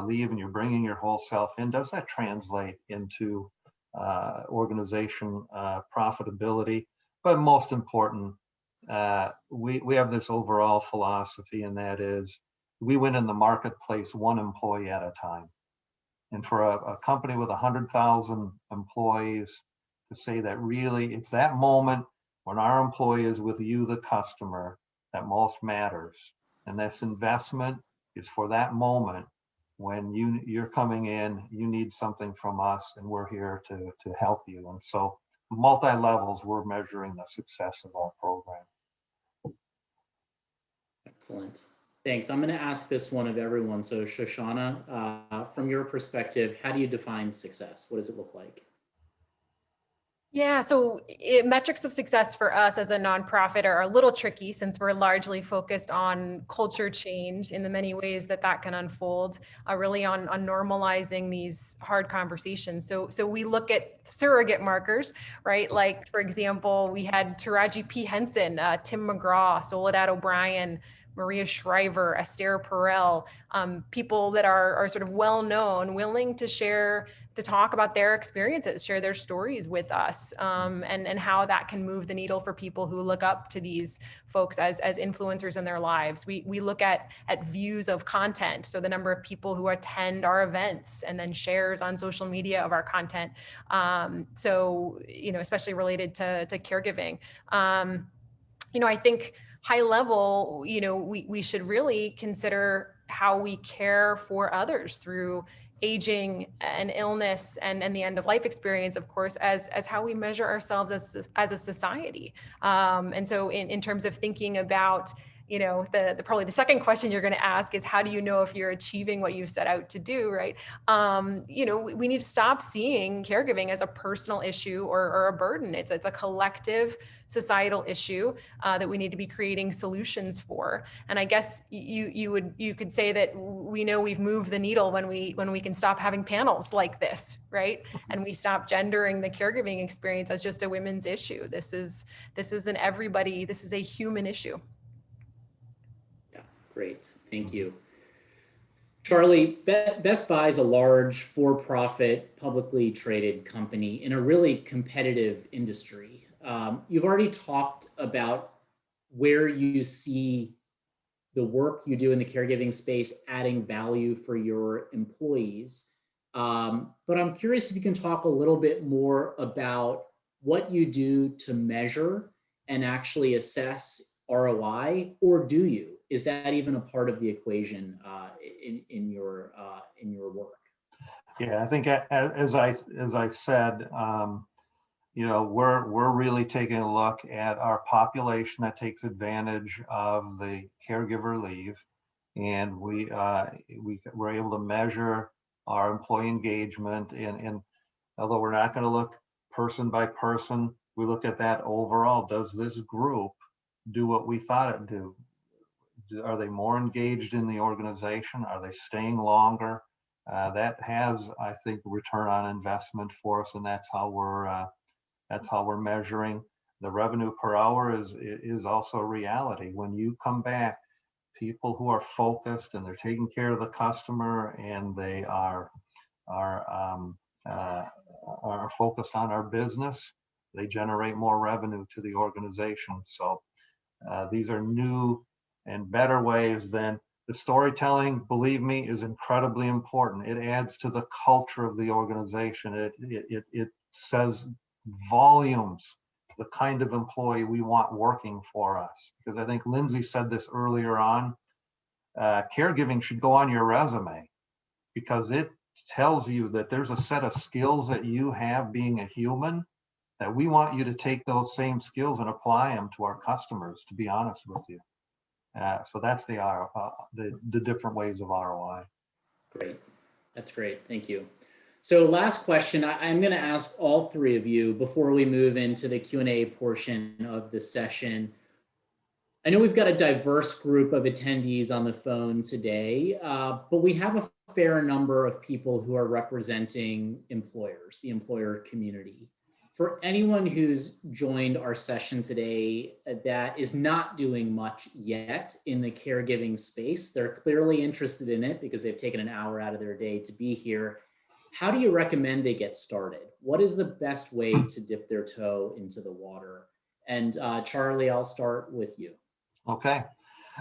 leave and you're bringing your whole self in, does that translate into organization profitability? But most important, we have this overall philosophy, and that is we win in the marketplace one employee at a time. And for a company with 100,000 employees to say that, really it's that moment when our employee is with you, the customer, that most matters. And this investment is for that moment when you're coming in, you need something from us, and we're here to help you. And so, multi-levels, we're measuring the success of our program. Excellent. Thanks. I'm going to ask this one of everyone. So Shoshana, from your perspective, how do you define success? What does it look like? Yeah, so metrics of success for us as a nonprofit are a little tricky since we're largely focused on culture change in the many ways that can unfold, really on normalizing these hard conversations. So we look at surrogate markers, right? Like, for example, we had Taraji P. Henson, Tim McGraw, Soledad O'Brien, Maria Shriver, Esther Perel, people that are sort of well-known, willing to share, to talk about their experiences, share their stories with us, and how that can move the needle for people who look up to these folks as influencers in their lives. We look at views of content, so the number of people who attend our events and then shares on social media of our content. So, especially related to caregiving. I think high level, we should really consider how we care for others through aging and illness and the end of life experience, of course, as how we measure ourselves as a society. And so in terms of thinking about, probably the second question you're going to ask is, how do you know if you're achieving what you've set out to do, right? We need to stop seeing caregiving as a personal issue or a burden. It's a collective societal issue that we need to be creating solutions for. And I guess you could say that we know we've moved the needle when we can stop having panels like this, right? And we stop gendering the caregiving experience as just a women's issue. This is an everybody. This is a human issue. Yeah, great. Thank you. Charlie, Best Buy is a large for-profit, publicly traded company in a really competitive industry. You've already talked about where you see the work you do in the caregiving space adding value for your employees. But I'm curious if you can talk a little bit more about what you do to measure and actually assess ROI, or do you? Is that even a part of the equation in your work? Yeah, I think as I said, we're really taking a look at our population that takes advantage of the caregiver leave, and we're able to measure our employee engagement. And although we're not going to look person by person, we look at that overall. Does this group do what we thought it'd do? Are they more engaged in the organization? Are they staying longer? That has, I think, return on investment for us, and that's how we're measuring. The revenue per hour is also a reality. When you come back, people who are focused and they're taking care of the customer and they are focused on our business, they generate more revenue to the organization. So these are new and better ways than the storytelling. Believe me, is incredibly important. It adds to the culture of the organization. It says volumes the kind of employee we want working for us. Because I think Lindsay said this earlier on, caregiving should go on your resume, because it tells you that there's a set of skills that you have being a human, that we want you to take those same skills and apply them to our customers, to be honest with you. So that's the different ways of ROI. Great. That's great. Thank you. So last question, I'm going to ask all three of you before we move into the Q&A portion of the session. I know we've got a diverse group of attendees on the phone today, but we have a fair number of people who are representing employers, the employer community. For anyone who's joined our session today that is not doing much yet in the caregiving space, they're clearly interested in it because they've taken an hour out of their day to be here. How do you recommend they get started? What is the best way to dip their toe into the water? And Charlie, I'll start with you. Okay.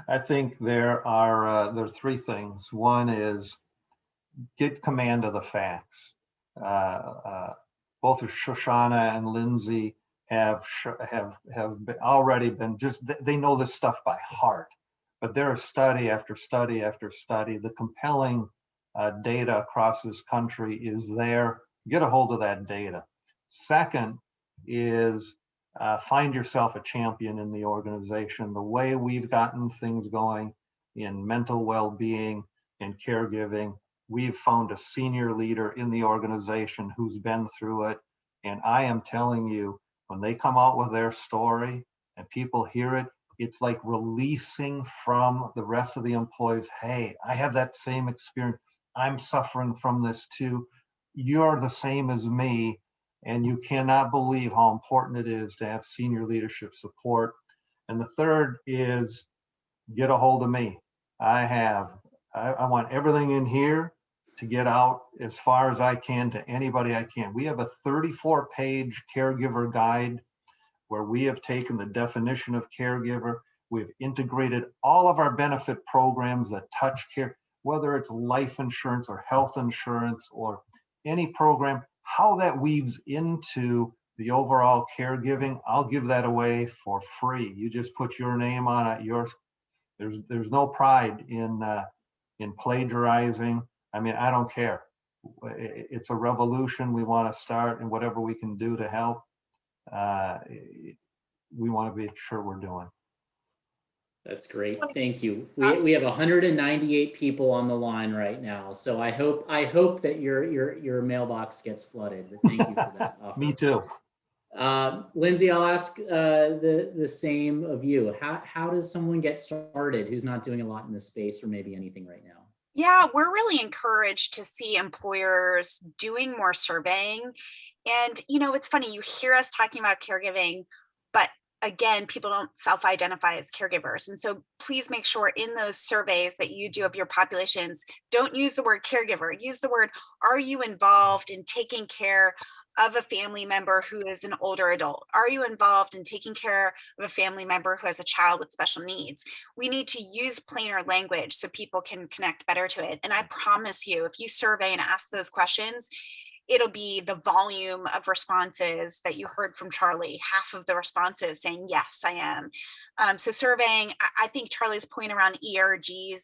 I think there are three things. One is get command of the facts. Both of Shoshana and Lindsay have already been they know this stuff by heart, but there is study after study after study. The compelling data across this country is there. Get a hold of that data. Second is find yourself a champion in the organization. The way we've gotten things going in mental well-being and caregiving, we've found a senior leader in the organization who's been through it. And I am telling you, when they come out with their story and people hear it, it's like releasing from the rest of the employees. Hey, I have that same experience. I'm suffering from this too. You're the same as me. And you cannot believe how important it is to have senior leadership support. And the third is get a hold of me. I want everything in here to get out as far as I can to anybody I can. We have a 34-page caregiver guide where we have taken the definition of caregiver. We've integrated all of our benefit programs that touch care, whether it's life insurance or health insurance or any program, how that weaves into the overall caregiving. I'll give that away for free. You just put your name on it. There's no pride in plagiarizing. I mean, I don't care. It's a revolution we want to start, and whatever we can do to help, we want to be sure we're doing. That's great. Thank you. We have 198 people on the line right now, so I hope that your mailbox gets flooded. But thank you for that offer. Me too. Lindsay, I'll ask the same of you. How does someone get started who's not doing a lot in this space or maybe anything right now? Yeah, we're really encouraged to see employers doing more surveying. And, it's funny, you hear us talking about caregiving, but again, people don't self-identify as caregivers. And so please make sure in those surveys that you do of your populations, don't use the word caregiver, use the word, are you involved in taking care of a family member who is an older adult? Are you involved in taking care of a family member who has a child with special needs? We need to use plainer language so people can connect better to it. And I promise you, if you survey and ask those questions, it'll be the volume of responses that you heard from Charlie, half of the responses saying, yes, I am. So surveying, I think Charlie's point around ERGs,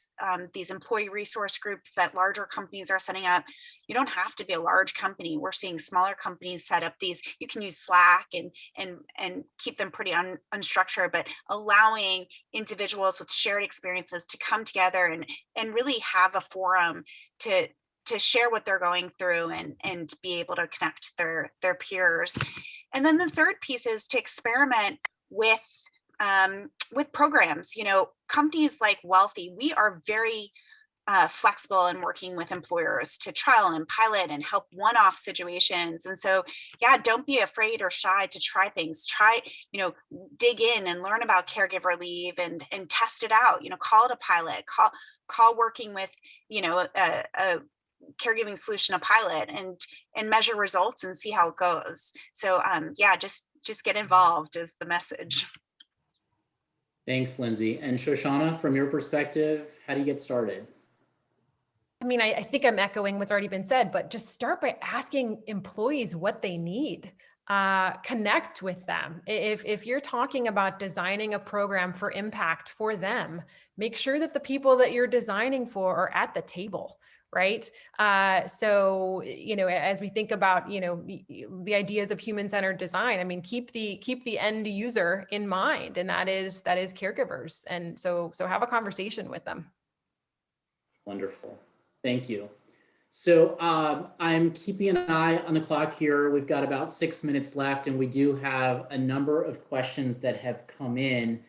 these employee resource groups that larger companies are setting up, you don't have to be a large company. We're seeing smaller companies set up these. You can use Slack and keep them pretty unstructured, but allowing individuals with shared experiences to come together and really have a forum to share what they're going through and be able to connect their peers. And then the third piece is to experiment with programs. Companies like Wealthy, we are very flexible in working with employers to trial and pilot and help one-off situations. And so, yeah, don't be afraid or shy to try things. Dig in and learn about caregiver leave and test it out. Call it a pilot. Call working with a caregiving solution a pilot and measure results and see how it goes. So yeah, just get involved is the message. Thanks, Lindsay. And Shoshana, from your perspective, how do you get started? I mean, I think I'm echoing what's already been said, but just start by asking employees what they need. Connect with them. If you're talking about designing a program for impact for them, make sure that the people that you're designing for are at the table. Right. So, as we think about, the ideas of human-centered design, I mean, keep the end user in mind, and that is caregivers. And so have a conversation with them. Wonderful. Thank you. So I'm keeping an eye on the clock here. We've got about 6 minutes left, and we do have a number of questions that have come in.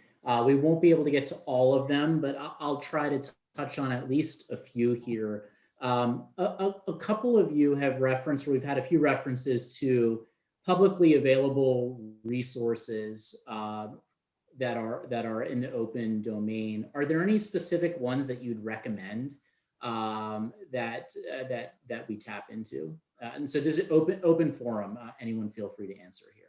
We won't be able to get to all of them, but I'll try to touch on at least a few here. A couple of you have referenced, or we've had a few references to publicly available resources that are in the open domain. Are there any specific ones that you'd recommend that we tap into? And so this is open forum. Anyone feel free to answer here.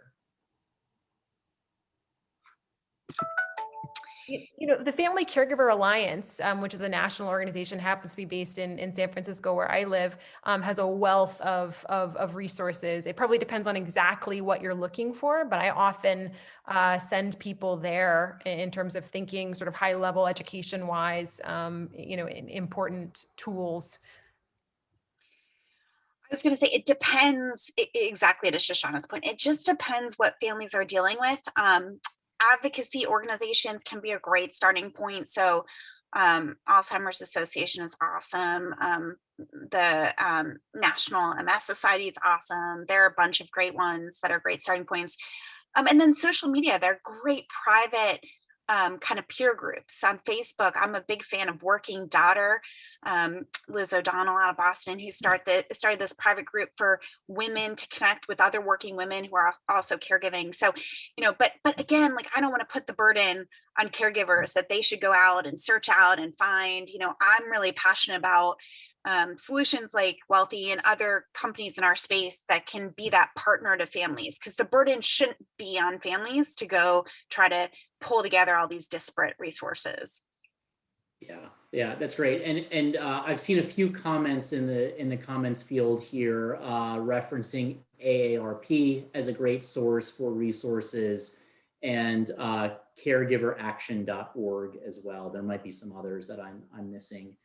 The Family Caregiver Alliance, which is a national organization, happens to be based in San Francisco, where I live, has a wealth of resources. It probably depends on exactly what you're looking for, but I often send people there in terms of thinking sort of high level education wise, important tools. I was going to say it depends, exactly to Shoshana's point. It just depends what families are dealing with. Advocacy organizations can be a great starting point. So Alzheimer's Association is awesome. The National MS Society is awesome. There are a bunch of great ones that are great starting points. And then social media, they're great private kind of peer groups on Facebook. I'm a big fan of Working Daughter, Liz O'Donnell out of Boston, who started this private group for women to connect with other working women who are also caregiving. So, but again, like, I don't want to put the burden on caregivers that they should go out and search out and find. I'm really passionate about solutions like Wealthy and other companies in our space that can be that partner to families, because the burden shouldn't be on families to go try to pull together all these disparate resources. Yeah, that's great. And I've seen a few comments in the comments field here referencing AARP as a great source for resources, and caregiveraction.org as well. There might be some others that I'm missing.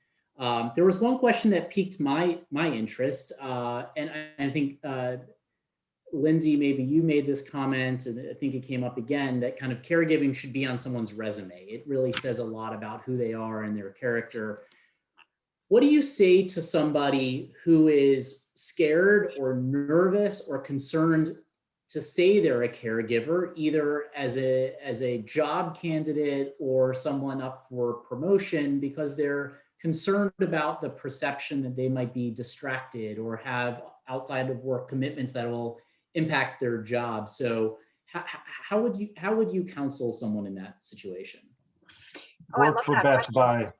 There was one question that piqued my interest, and I think Lindsay, maybe you made this comment, and I think it came up again, that kind of caregiving should be on someone's resume. It really says a lot about who they are and their character. What do you say to somebody who is scared or nervous or concerned to say they're a caregiver, either as a job candidate or someone up for promotion, because they're concerned about the perception that they might be distracted or have outside of work commitments that will impact their job? So how would you counsel someone in that situation? Work for Best Buy.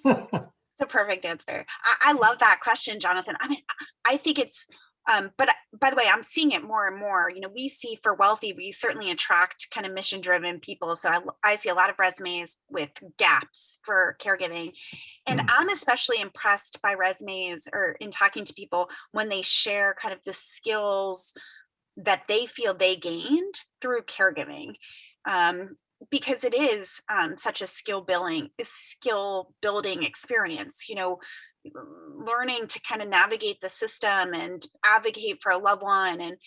It's a perfect answer. I love that question, Jonathan. I mean, I think it's, but by the way, I'm seeing it more and more. We see for Wealthy, we certainly attract kind of mission-driven people. So I see a lot of resumes with gaps for caregiving. And I'm especially impressed by resumes, or in talking to people, when they share kind of the skills that they feel they gained through caregiving. Because it is such a skill building experience, learning to kind of navigate the system and advocate for a loved one, and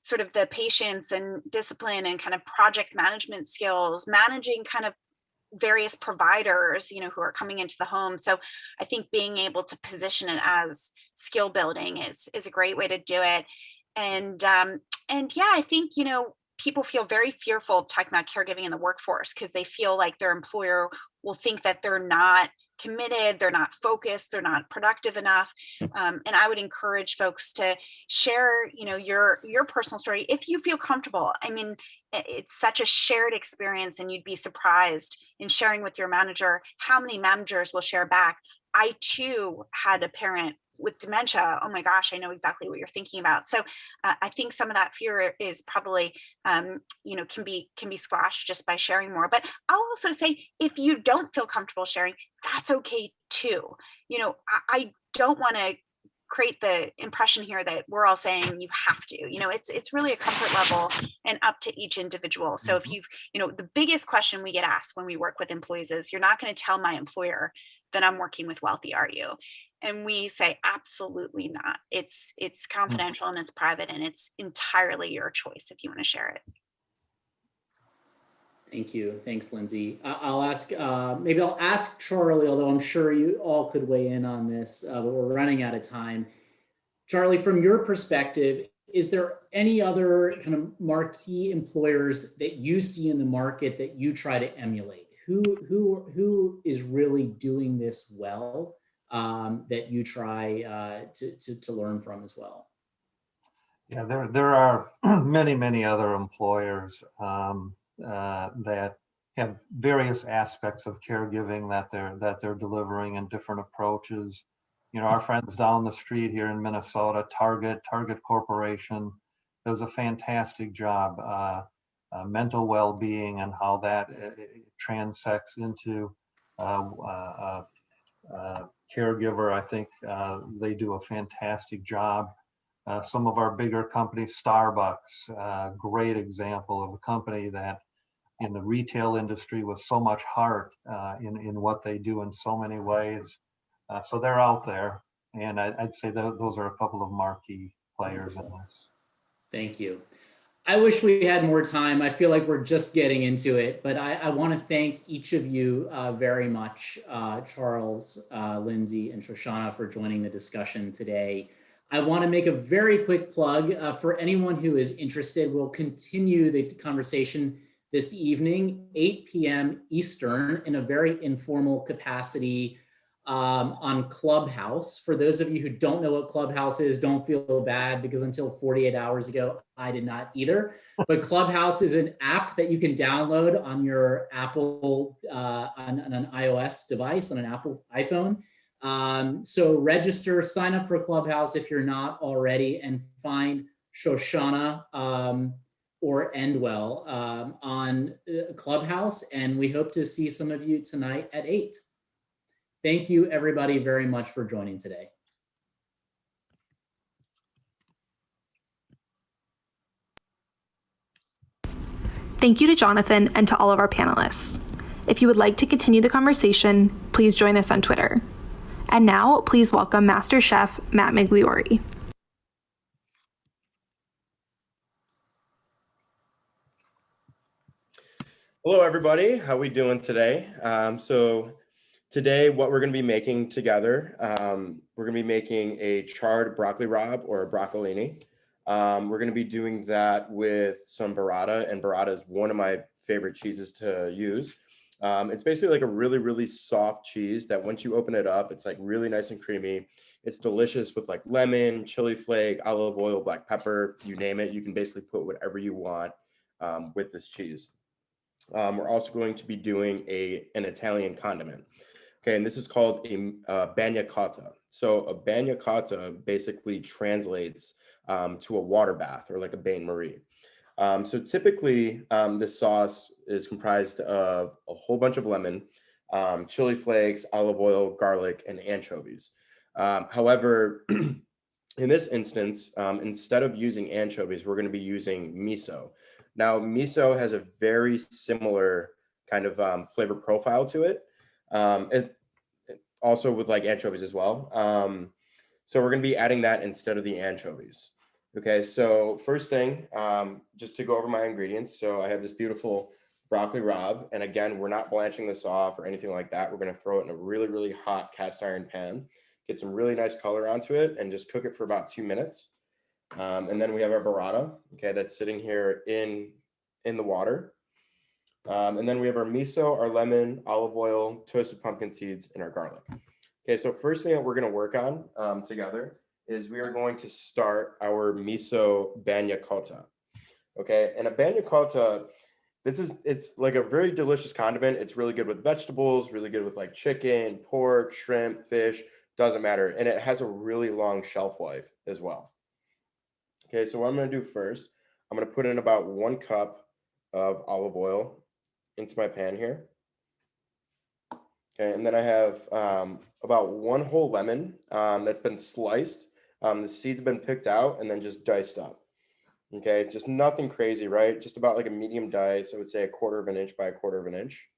sort of the patience and discipline and kind of project management skills, managing kind of various providers, who are coming into the home. So I think being able to position it as skill building is a great way to do it. And yeah, I think, people feel very fearful of talking about caregiving in the workforce, because they feel like their employer will think that they're not committed, they're not focused, they're not productive enough. And I would encourage folks to share, your personal story if you feel comfortable. I mean, it's such a shared experience, and you'd be surprised in sharing with your manager how many managers will share back. I too had a parent with dementia. Oh my gosh, I know exactly what you're thinking about. So I think some of that fear is probably, can be squashed just by sharing more. But I'll also say, if you don't feel comfortable sharing, that's okay too. I don't want to create the impression here that we're all saying you have to. It's really a comfort level and up to each individual. So if you've, the biggest question we get asked when we work with employees is, you're not going to tell my employer that I'm working with Wealthy, are you? And we say, absolutely not. It's confidential and it's private, and it's entirely your choice if you want to share it. Thank you. Thanks, Lindsay. I'll ask Charlie, although I'm sure you all could weigh in on this, but we're running out of time. Charlie, from your perspective, is there any other kind of marquee employers that you see in the market that you try to emulate? Who is really doing this well, that you try to learn from as well? Yeah, there are many other employers that have various aspects of caregiving that they're delivering in different approaches. Our friends down the street here in Minnesota, Target Corporation, does a fantastic job. Mental well-being and how that transects into caregiver. I think they do a fantastic job. Some of our bigger companies, Starbucks, great example of a company that in the retail industry with so much heart in what they do in so many ways. So they're out there. And I'd say those are a couple of marquee players in this. Thank you. I wish we had more time. I feel like we're just getting into it, but I want to thank each of you very much, Charles, Lindsay, and Shoshana, for joining the discussion today. I want to make a very quick plug for anyone who is interested. We'll continue the conversation this evening, 8 p.m. Eastern, in a very informal capacity on Clubhouse. For those of you who don't know what Clubhouse is, don't feel bad, because until 48 hours ago, I did not either. But Clubhouse is an app that you can download on your Apple, on an iOS device, on an Apple iPhone. So register, sign up for Clubhouse if you're not already, and find Shoshana or Endwell on Clubhouse. And we hope to see some of you tonight at 8. Thank you, everybody, very much for joining today. Thank you to Jonathan and to all of our panelists. If you would like to continue the conversation, please join us on Twitter. And now, please welcome Master Chef Matt Migliori. Hello, everybody. How we doing today? Today, what we're going to be making together, we're going to be making a charred broccoli rabe, or a broccolini. We're going to be doing that with some burrata, and burrata is one of my favorite cheeses to use. It's basically like a really, really soft cheese that once you open it up, it's like really nice and creamy. It's delicious with like lemon, chili flake, olive oil, black pepper, you name it. You can basically put whatever you want with this cheese. We're also going to be doing an Italian condiment. Okay, and this is called a Banyakata. So a Banyakata basically translates to a water bath, or like a bain-marie. So typically, this sauce is comprised of a whole bunch of lemon, chili flakes, olive oil, garlic, and anchovies. However, in this instance, instead of using anchovies, we're going to be using miso. Now, miso has a very similar kind of flavor profile to it. Also with like anchovies as well. So we're going to be adding that instead of the anchovies. Okay, so first thing, just to go over my ingredients. So I have this beautiful broccoli rabe, and again, we're not blanching this off or anything like that. We're going to throw it in a really, really hot cast iron pan, get some really nice color onto it, and just cook it for about 2 minutes. And then we have our burrata, okay, that's sitting here in the water. And then we have our miso, our lemon, olive oil, toasted pumpkin seeds, and our garlic. Okay, so first thing that we're going to work on together is we are going to start our miso banyakata. Okay, and a banyakata, it's like a very delicious condiment. It's really good with vegetables, really good with like chicken, pork, shrimp, fish, doesn't matter. And it has a really long shelf life as well. Okay, so what I'm going to do first, I'm going to put in about 1 cup of olive oil into my pan here. Okay, and then I have about 1 whole lemon that's been sliced. The seeds have been picked out and then just diced up. Okay, just nothing crazy, right? Just about like a medium dice. I would say 1/4 of an inch by 1/4 of an inch.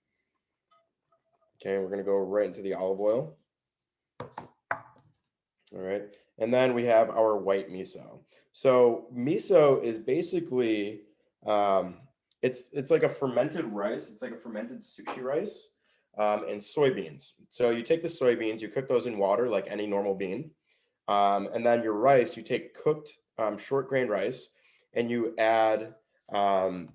Okay, we're gonna go right into the olive oil. All right, and then we have our white miso. So miso is basically, it's like a fermented rice. It's like a fermented sushi rice and soybeans. So you take the soybeans, you cook those in water like any normal bean. And then your rice, you take cooked short grain rice, and you add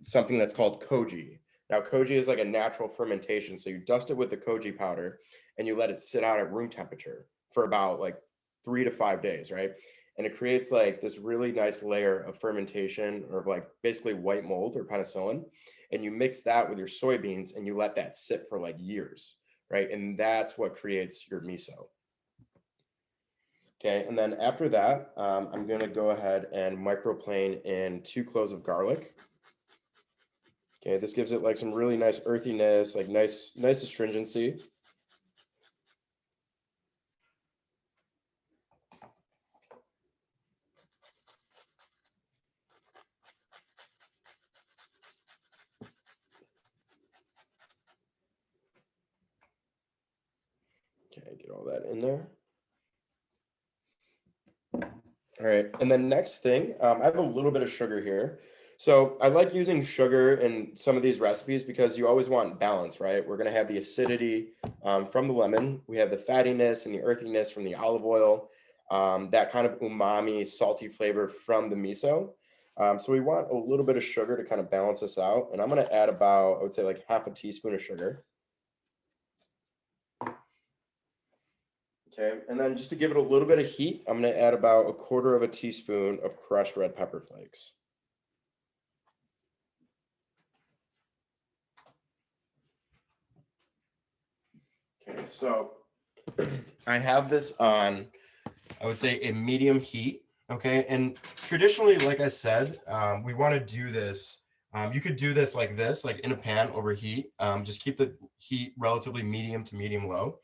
something that's called koji. Now, koji is like a natural fermentation. So you dust it with the koji powder and you let it sit out at room temperature for about like 3 to 5 days, right? And it creates like this really nice layer of fermentation, or like basically white mold or penicillin. And you mix that with your soybeans and you let that sit for like years, right? And that's what creates your miso. Okay, and then after that, I'm gonna go ahead and microplane in 2 cloves of garlic. Okay, this gives it like some really nice earthiness, like nice astringency. Okay, get all that in there. All right, and then next thing, I have a little bit of sugar here. So I like using sugar in some of these recipes because you always want balance, right? We're gonna have the acidity from the lemon. We have the fattiness and the earthiness from the olive oil, that kind of umami, salty flavor from the miso. So we want a little bit of sugar to kind of balance this out. And I'm gonna add about, I would say like half a teaspoon of sugar. Okay, and then just to give it a little bit of heat, I'm gonna add about a quarter of a teaspoon of crushed red pepper flakes. Okay, so I have this on, I would say a medium heat. Okay, and traditionally, like I said, we want to do this. You could do this like in a pan over heat. Just keep the heat relatively medium to medium low.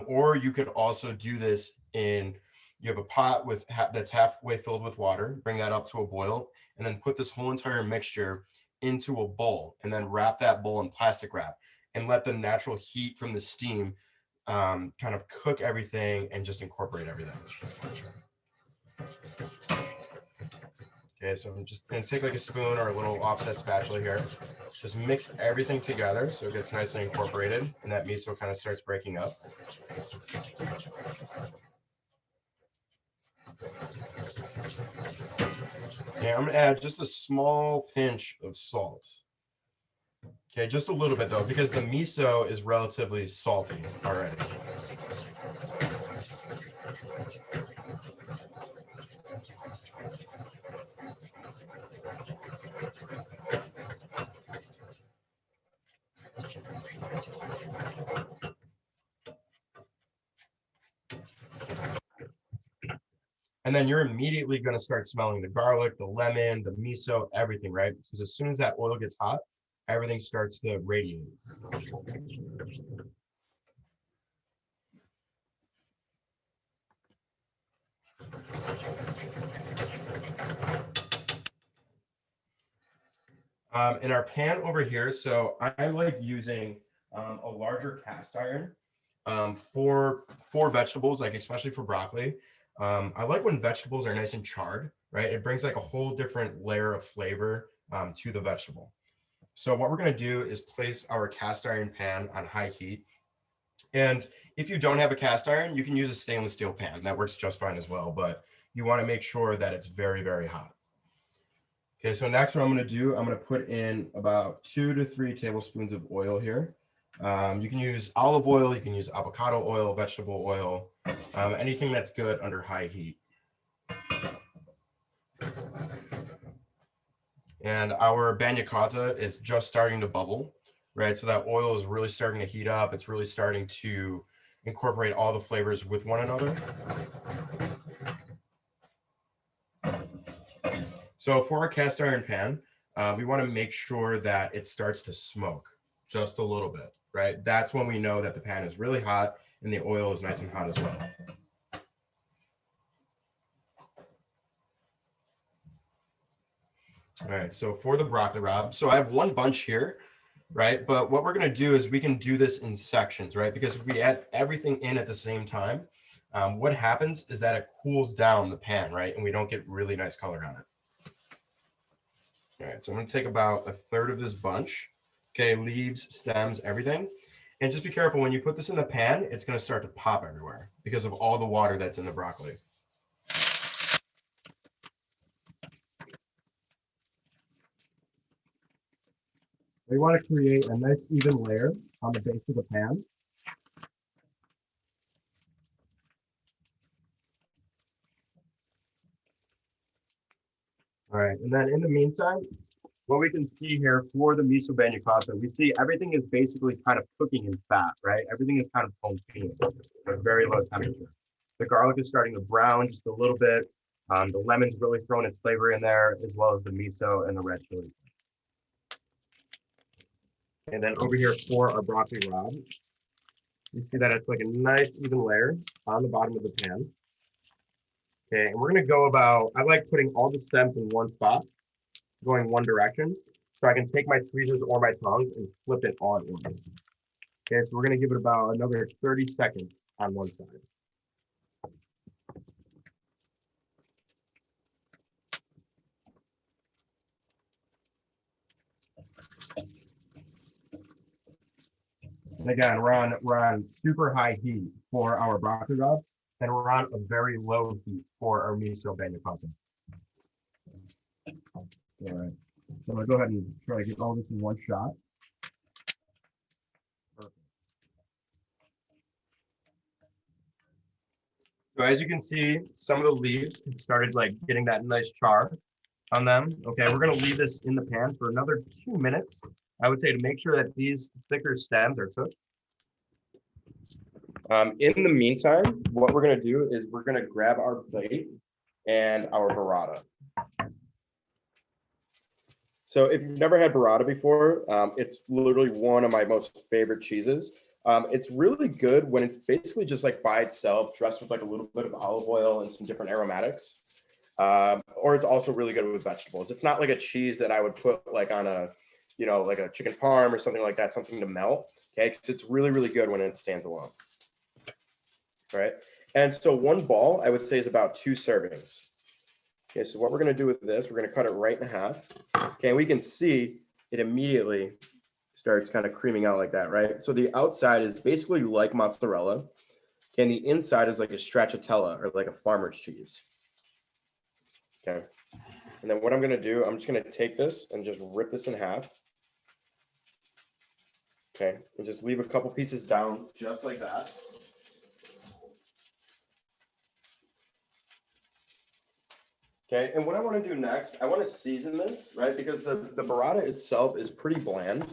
Or you could also do this in, you have a pot with that's halfway filled with water, bring that up to a boil, and then put this whole entire mixture into a bowl, and then wrap that bowl in plastic wrap, and let the natural heat from the steam kind of cook everything and just incorporate everything. Okay, so I'm just gonna take like a spoon or a little offset spatula here. Just mix everything together so it gets nicely incorporated and that miso kind of starts breaking up. Okay, I'm gonna add just a small pinch of salt. Okay, just a little bit though, because the miso is relatively salty already. And then you're immediately going to start smelling the garlic, the lemon, the miso, everything, right? Because as soon as that oil gets hot, everything starts to radiate. In our pan over here, so I like using a larger cast iron for vegetables, like especially for broccoli. I like when vegetables are nice and charred, right? It brings like a whole different layer of flavor to the vegetable. So what we're going to do is place our cast iron pan on high heat. And if you don't have a cast iron, you can use a stainless steel pan. That works just fine as well, but you want to make sure that it's very, very hot. Okay, so next what I'm going to do, I'm going to put in about 2 to 3 tablespoons of oil here. You can use olive oil, you can use avocado oil, vegetable oil, anything that's good under high heat. And our Banyakata is just starting to bubble, right? So that oil is really starting to heat up. It's really starting to incorporate all the flavors with one another. So for our cast iron pan, we want to make sure that it starts to smoke just a little bit, right? That's when we know that the pan is really hot and the oil is nice and hot as well. All right, so for the broccoli rabe, so I have one bunch here, right? But what we're going to do is we can do this in sections, right? Because if we add everything in at the same time, what happens is that it cools down the pan, right? And we don't get really nice color on it. All right, so I'm going to take about 1/3 of this bunch. Okay, leaves, stems, everything. And just be careful when you put this in the pan, it's going to start to pop everywhere because of all the water that's in the broccoli. We want to create a nice even layer on the base of the pan. All right, and then in the meantime, what we can see here for the miso banyakata, we see everything is basically kind of cooking in fat, right? Everything is kind of homogeneous at a very low temperature. The garlic is starting to brown just a little bit. The lemon's really throwing its flavor in there, as well as the miso and the red chili. And then over here for our broccoli rabe, you see that it's like a nice even layer on the bottom of the pan. Okay, and we're gonna go about, I like putting all the stems in one spot, going one direction, so I can take my tweezers or my tongs and flip it all at once. Okay, so we're gonna give it about another 30 seconds on one side. And again, we're on super high heat for our broccoli rabe, and we're on a very low heat for our miso banyakata. All right, so I'm gonna go ahead and try to get all this in one shot. Perfect. So as you can see, some of the leaves started like getting that nice char on them. Okay, we're gonna leave this in the pan for another 2 minutes. I would say to make sure that these thicker stems are cooked. In the meantime, what we're gonna do is we're gonna grab our plate and our burrata. So if you've never had burrata before, it's literally one of my most favorite cheeses. It's really good when it's basically just like by itself, dressed with like a little bit of olive oil and some different aromatics. Or it's also really good with vegetables. It's not like a cheese that I would put like on a, you know, like a chicken parm or something like that, something to melt. Okay, because it's really, really good when it stands alone. Right, and so one ball I would say is about 2 servings. Okay, so what we're going to do with this, we're going to cut it right in half. Okay, and we can see it immediately starts kind of creaming out like that, right? So the outside is basically like mozzarella, and the inside is like a stracciatella or like a farmer's cheese. Okay, and then what I'm going to do, I'm just going to take this and just rip this in half. Okay, and just leave a couple pieces down just like that. Okay, and what I want to do next, I want to season this, right? Because the burrata itself is pretty bland.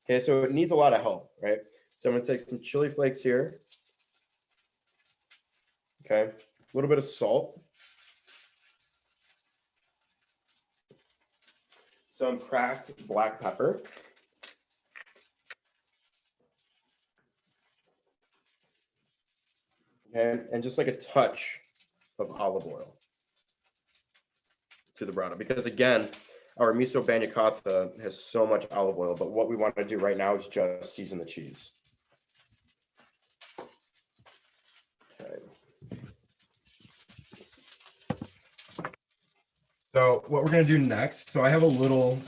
Okay, so it needs a lot of help, right? So I'm going to take some chili flakes here. Okay, a little bit of salt. Some cracked black pepper. Okay, and just like a touch of olive oil to the burrata, because again, our miso banyakata has so much olive oil, but what we want to do right now is just season the cheese. Okay. So what we're going to do next, so I have a little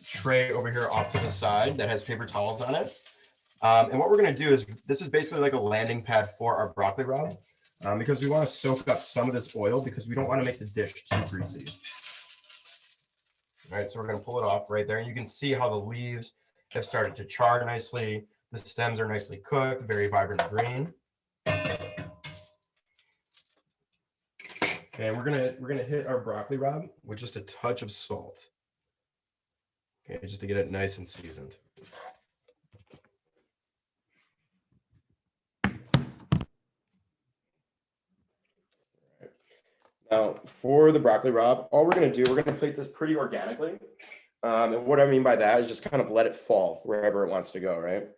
tray over here off to the side that has paper towels on it. And what we're going to do is, this is basically like a landing pad for our broccoli rabe, because we want to soak up some of this oil because we don't want to make the dish too greasy. All right, so we're going to pull it off right there. And you can see how the leaves have started to char nicely. The stems are nicely cooked, very vibrant green. Okay, and we're gonna hit our broccoli rabe with just a touch of salt. Okay, just to get it nice and seasoned. Now, for the broccoli rabe, all we're going to do, we're going to plate this pretty organically. And what I mean by that is just kind of let it fall wherever it wants to go, right?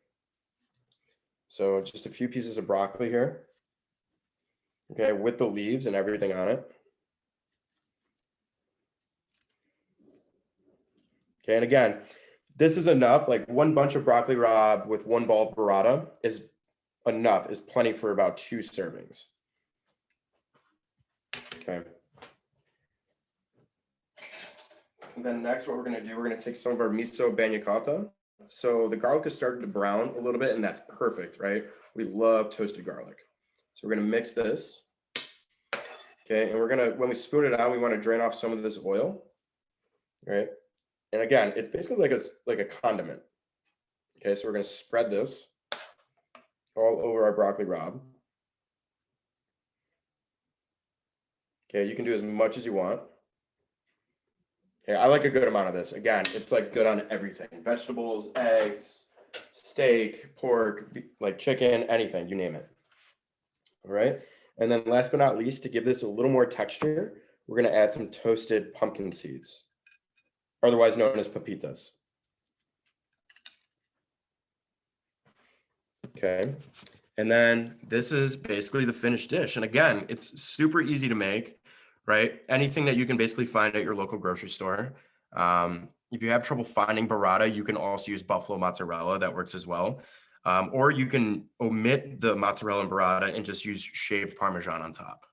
So just a few pieces of broccoli here. Okay, with the leaves and everything on it. Okay, and again, this is enough. Like one bunch of broccoli rabe with one ball of burrata is enough, is plenty for about 2 servings. Okay. And then next, what we're going to do, we're going to take some of our miso banyakata. So the garlic is starting to brown a little bit, and that's perfect, right? We love toasted garlic. So we're going to mix this. Okay, and we're going to, when we spoon it out, we want to drain off some of this oil, right? And again, it's basically like a condiment. Okay, so we're going to spread this all over our broccoli rabe. Okay, you can do as much as you want. Okay, I like a good amount of this. Again, it's like good on everything. Vegetables, eggs, steak, pork, like chicken, anything, you name it. All right. And then last but not least, to give this a little more texture, we're going to add some toasted pumpkin seeds, otherwise known as pepitas. Okay. And then this is basically the finished dish. And again, it's super easy to make, right? Anything that you can basically find at your local grocery store. If you have trouble finding burrata, you can also use buffalo mozzarella. That works as well. Or you can omit the mozzarella and burrata and just use shaved Parmesan on top.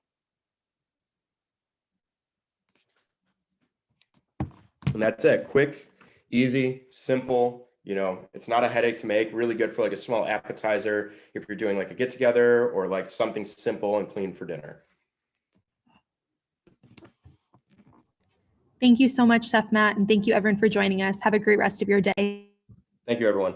And that's it. Quick, easy, simple, You know, it's not a headache to make, really good for like a small appetizer if you're doing like a get together or like something simple and clean for dinner. Thank you so much, Chef Matt, and thank you everyone for joining us. Have a great rest of your day. Thank you, everyone.